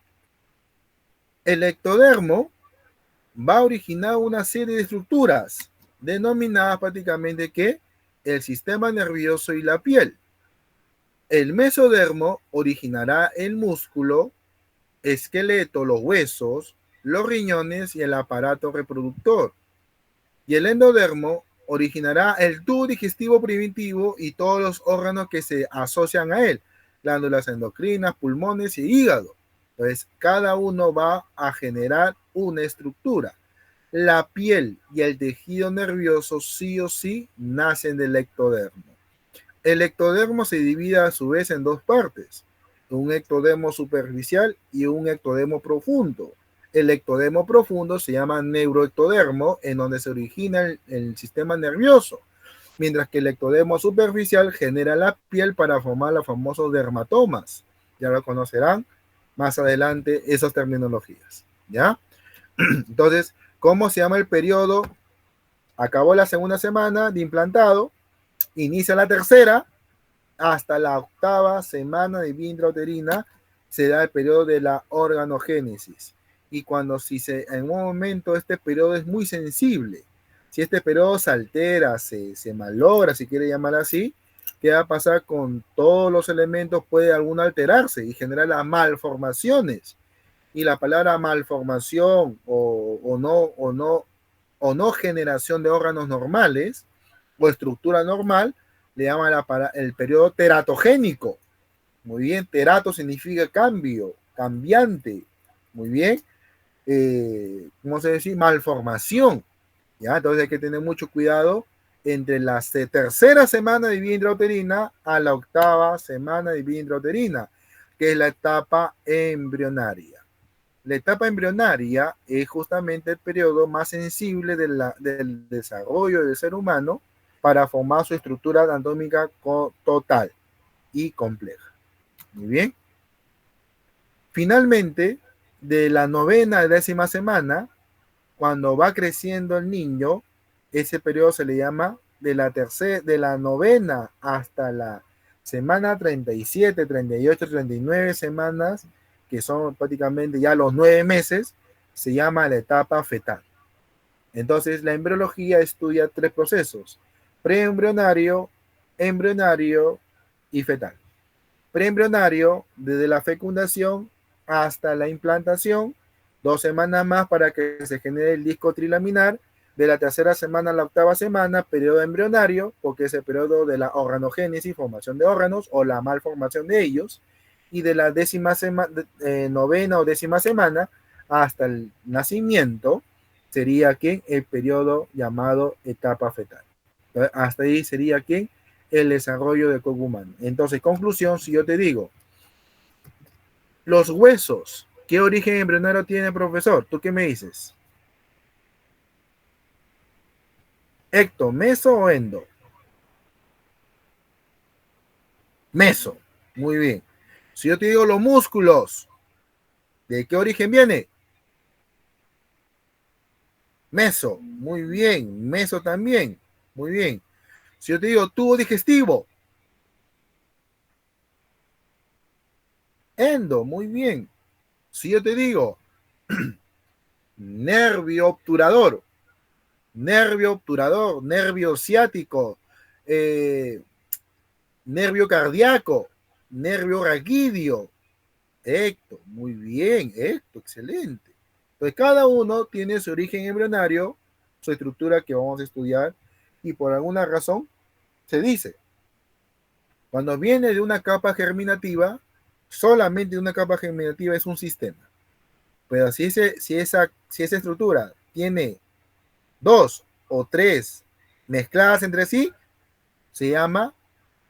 Speaker 4: El ectodermo va a originar una serie de estructuras denominadas prácticamente que el sistema nervioso y la piel. El mesodermo originará el músculo, esqueleto, los huesos, los riñones y el aparato reproductor. Y el endodermo originará el tubo digestivo primitivo y todos los órganos que se asocian a él, glándulas endocrinas, pulmones y hígado. Entonces, cada uno va a generar una estructura. La piel y el tejido nervioso sí o sí nacen del ectodermo. El ectodermo se divide a su vez en dos partes, un ectodermo superficial y un ectodermo profundo. El ectodermo profundo se llama neuroectodermo, en donde se origina el sistema nervioso, mientras que el ectodermo superficial genera la piel para formar los famosos dermatomas. Ya lo conocerán más adelante esas terminologías, ¿ya? Entonces, ¿cómo se llama el periodo? Acabó la segunda semana de implantado, inicia la tercera, hasta la octava semana de vida intrauterina se da el periodo de la organogénesis. Y cuando en un momento este periodo es muy sensible, si este periodo se altera, se malogra, si quiere llamar así, ¿qué va a pasar con todos los elementos? Puede alguno alterarse y generar las malformaciones. Y la palabra malformación o no generación de órganos normales o estructura normal le llaman el periodo teratogénico. Muy bien, terato significa cambio, cambiante. Muy bien. ¿Cómo se dice? Malformación. ¿Ya? Entonces hay que tener mucho cuidado entre la tercera semana de vida intrauterina a la octava semana de vida intrauterina, que es la etapa embrionaria. La etapa embrionaria es justamente el periodo más sensible del desarrollo del ser humano para formar su estructura anatómica total y compleja. Muy bien. Finalmente, de la novena a décima semana, cuando va creciendo el niño, ese periodo se le llama de la novena hasta la semana 37, 38, 39 semanas, que son prácticamente ya los 9 meses, se llama la etapa fetal. Entonces, la embriología estudia 3 procesos: preembrionario, embrionario y fetal. Preembrionario, desde la fecundación hasta la implantación, 2 semanas más para que se genere el disco trilaminar. De la tercera semana a la octava semana, periodo embrionario, porque es el periodo de la organogénesis, formación de órganos o la malformación de ellos. Y de la novena o décima semana hasta el nacimiento sería el periodo llamado etapa fetal. Hasta ahí sería el desarrollo del cuerpo humano. Entonces, conclusión, si yo te digo, los huesos, ¿qué origen embrionario tiene, profesor? ¿Tú qué me dices? ¿Ecto, meso o endo? Meso. Muy bien. Si yo te digo los músculos, ¿de qué origen viene? Meso. Muy bien. Meso también. Muy bien. Si yo te digo tubo digestivo, endo. Muy bien. Si yo te digo nervio obturador, nervio ciático, nervio cardíaco, nervio raquídeo, ecto, muy bien, ecto, excelente. Entonces cada uno tiene su origen embrionario, su estructura que vamos a estudiar, y por alguna razón se dice, cuando viene de una capa germinativa, solamente una capa germinativa es un sistema. Pero si esa estructura tiene 2 o 3 mezcladas entre sí, se llama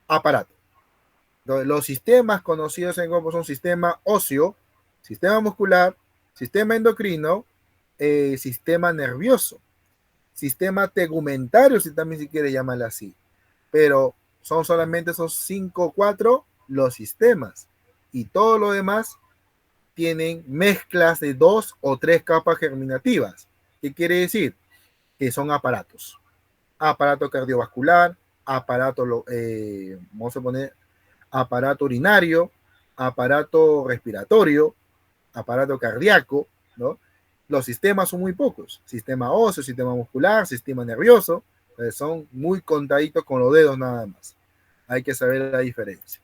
Speaker 4: aparato. Los sistemas conocidos en grupo son sistema óseo, sistema muscular, sistema endocrino, sistema nervioso, sistema tegumentario, si también se quiere llamarlo así. Pero son solamente esos 5 o 4 los sistemas. Y todo lo demás tienen mezclas de 2 o 3 capas germinativas. ¿Qué quiere decir? Que son aparatos. Aparato cardiovascular, aparato, vamos a poner, aparato urinario, aparato respiratorio, aparato cardíaco, ¿no? Los sistemas son muy pocos. Sistema óseo, sistema muscular, sistema nervioso, son muy contaditos con los dedos nada más. Hay que saber la diferencia.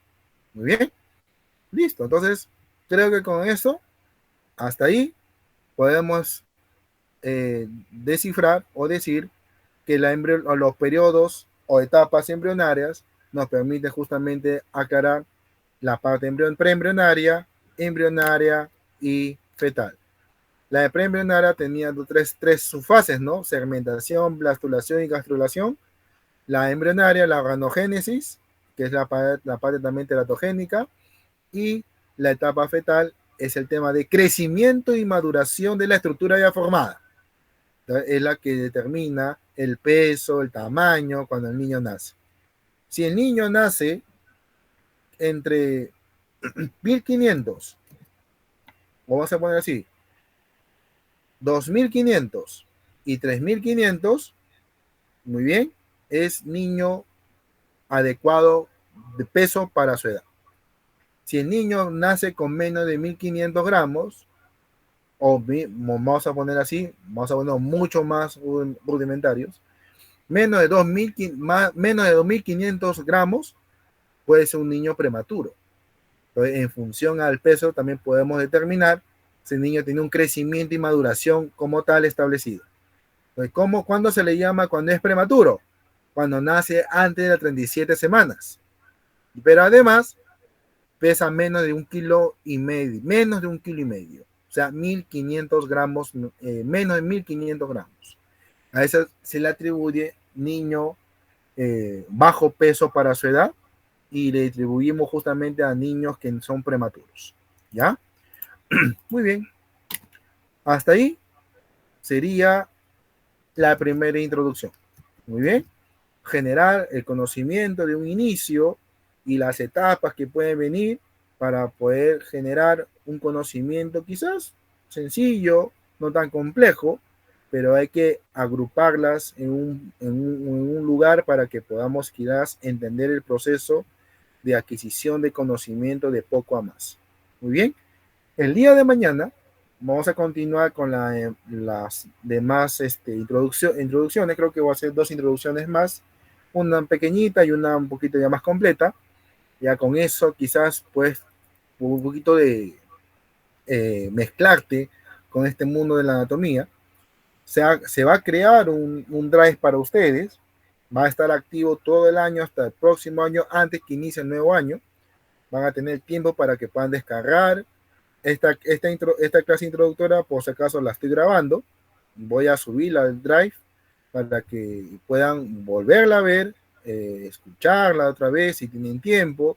Speaker 4: Muy bien, listo. Entonces, creo que con eso, hasta ahí, podemos descifrar o decir que o los periodos o etapas embrionarias nos permiten justamente aclarar la parte preembrionaria, embrionaria y fetal. La de preembrionaria tenía tres subfases, ¿no? Segmentación, blastulación y gastrulación. La embrionaria, la organogénesis, que es la parte también teratogénica, y la etapa fetal es el tema de crecimiento y maduración de la estructura ya formada. Es la que determina el peso, el tamaño cuando el niño nace. Si el niño nace entre 1500, vamos a poner así, 2500 y 3500, muy bien, es niño adecuado de peso para su edad. Si el niño nace con menos de 1500 gramos, o vamos a poner así, vamos a poner mucho más rudimentarios, menos de 2500 gramos, puede ser un niño prematuro. Entonces, en función al peso, también podemos determinar si el niño tiene un crecimiento y maduración como tal establecido. Entonces, ¿cuándo se le llama cuando es prematuro? Cuando nace antes de las 37 semanas. Pero además, pesa menos de 1,5 kilos, menos de 1,5 kilos. O sea, 1500 gramos, menos de 1500 gramos. A eso se le atribuye niño bajo peso para su edad, y le atribuimos justamente a niños que son prematuros. ¿Ya? Muy bien. Hasta ahí sería la primera introducción. Muy bien. Generar el conocimiento de un inicio y las etapas que pueden venir para poder generar un conocimiento quizás sencillo, no tan complejo, pero hay que agruparlas en un lugar para que podamos quizás entender el proceso de adquisición de conocimiento de poco a más. Muy bien. El día de mañana vamos a continuar con las demás introducciones. Creo que voy a hacer 2 introducciones más, una pequeñita y una un poquito ya más completa. Ya con eso quizás pues un poquito de mezclarte con este mundo de la anatomía. Se va a crear un drive para ustedes. Va a estar activo todo el año hasta el próximo año, antes que inicie el nuevo año. Van a tener tiempo para que puedan descargar esta clase introductoria. Por si acaso la estoy grabando, voy a subirla al drive para que puedan volverla a ver, escucharla otra vez si tienen tiempo.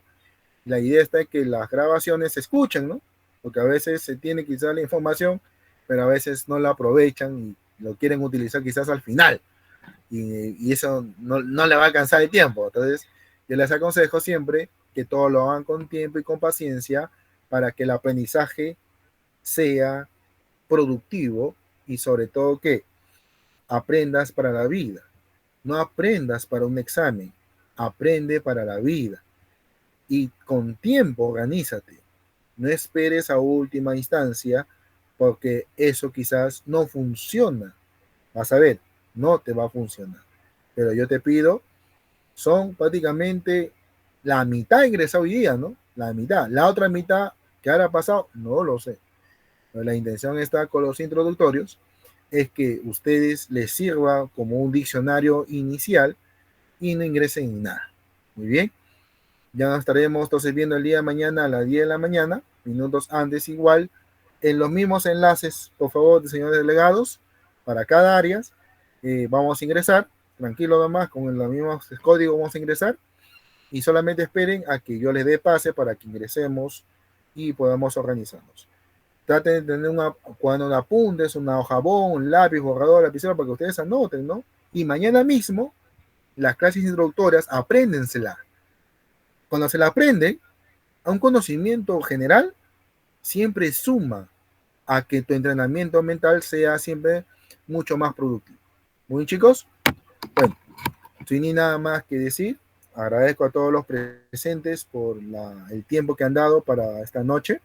Speaker 4: La idea está en que las grabaciones se escuchen, ¿no? Porque a veces se tiene quizás la información, pero a veces no la aprovechan y lo quieren utilizar quizás al final. Y eso no le va a alcanzar el tiempo. Entonces, yo les aconsejo siempre que todo lo hagan con tiempo y con paciencia para que el aprendizaje sea productivo y sobre todo que aprendas para la vida. No aprendas para un examen, aprende para la vida. Y con tiempo organízate. No esperes a última instancia porque eso quizás no funciona. Vas a ver, no te va a funcionar. Pero yo te pido, son prácticamente la mitad ingresado hoy día, ¿no? La mitad. La otra mitad, ¿qué habrá pasado? No lo sé. Pero la intención está con los introductorios, es que ustedes les sirva como un diccionario inicial y no ingresen en nada. Muy bien. Ya nos estaremos entonces viendo el día de mañana a las 10 de la mañana, minutos antes igual, en los mismos enlaces, por favor, señores delegados, para cada área. Vamos a ingresar, tranquilo nomás, con los mismos códigos vamos a ingresar, y solamente esperen a que yo les dé pase para que ingresemos y podamos organizarnos. Traten de tener un cuaderno de apuntes, una hoja bond, un lápiz, borrador, lapicero, para que ustedes anoten, ¿no? Y mañana mismo, las clases introductorias, apréndensela. Cuando se la aprenden, a un conocimiento general, siempre suma a que tu entrenamiento mental sea siempre mucho más productivo. Muy bien, chicos. Bueno, sin ni nada más que decir, agradezco a todos los presentes por el tiempo que han dado para esta noche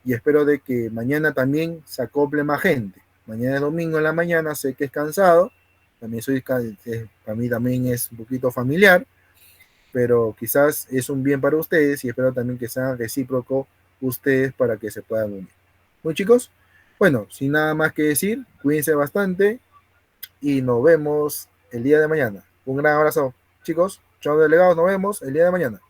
Speaker 4: y espero de que mañana también se acople más gente. Mañana es domingo en la mañana, sé que es cansado, para mí también es un poquito familiar, pero quizás es un bien para ustedes y espero también que sea recíproco ustedes para que se puedan unir. Bueno, chicos, bueno, sin nada más que decir, cuídense bastante y nos vemos el día de mañana. Un gran abrazo, chicos. Chao, delegados, nos vemos el día de mañana.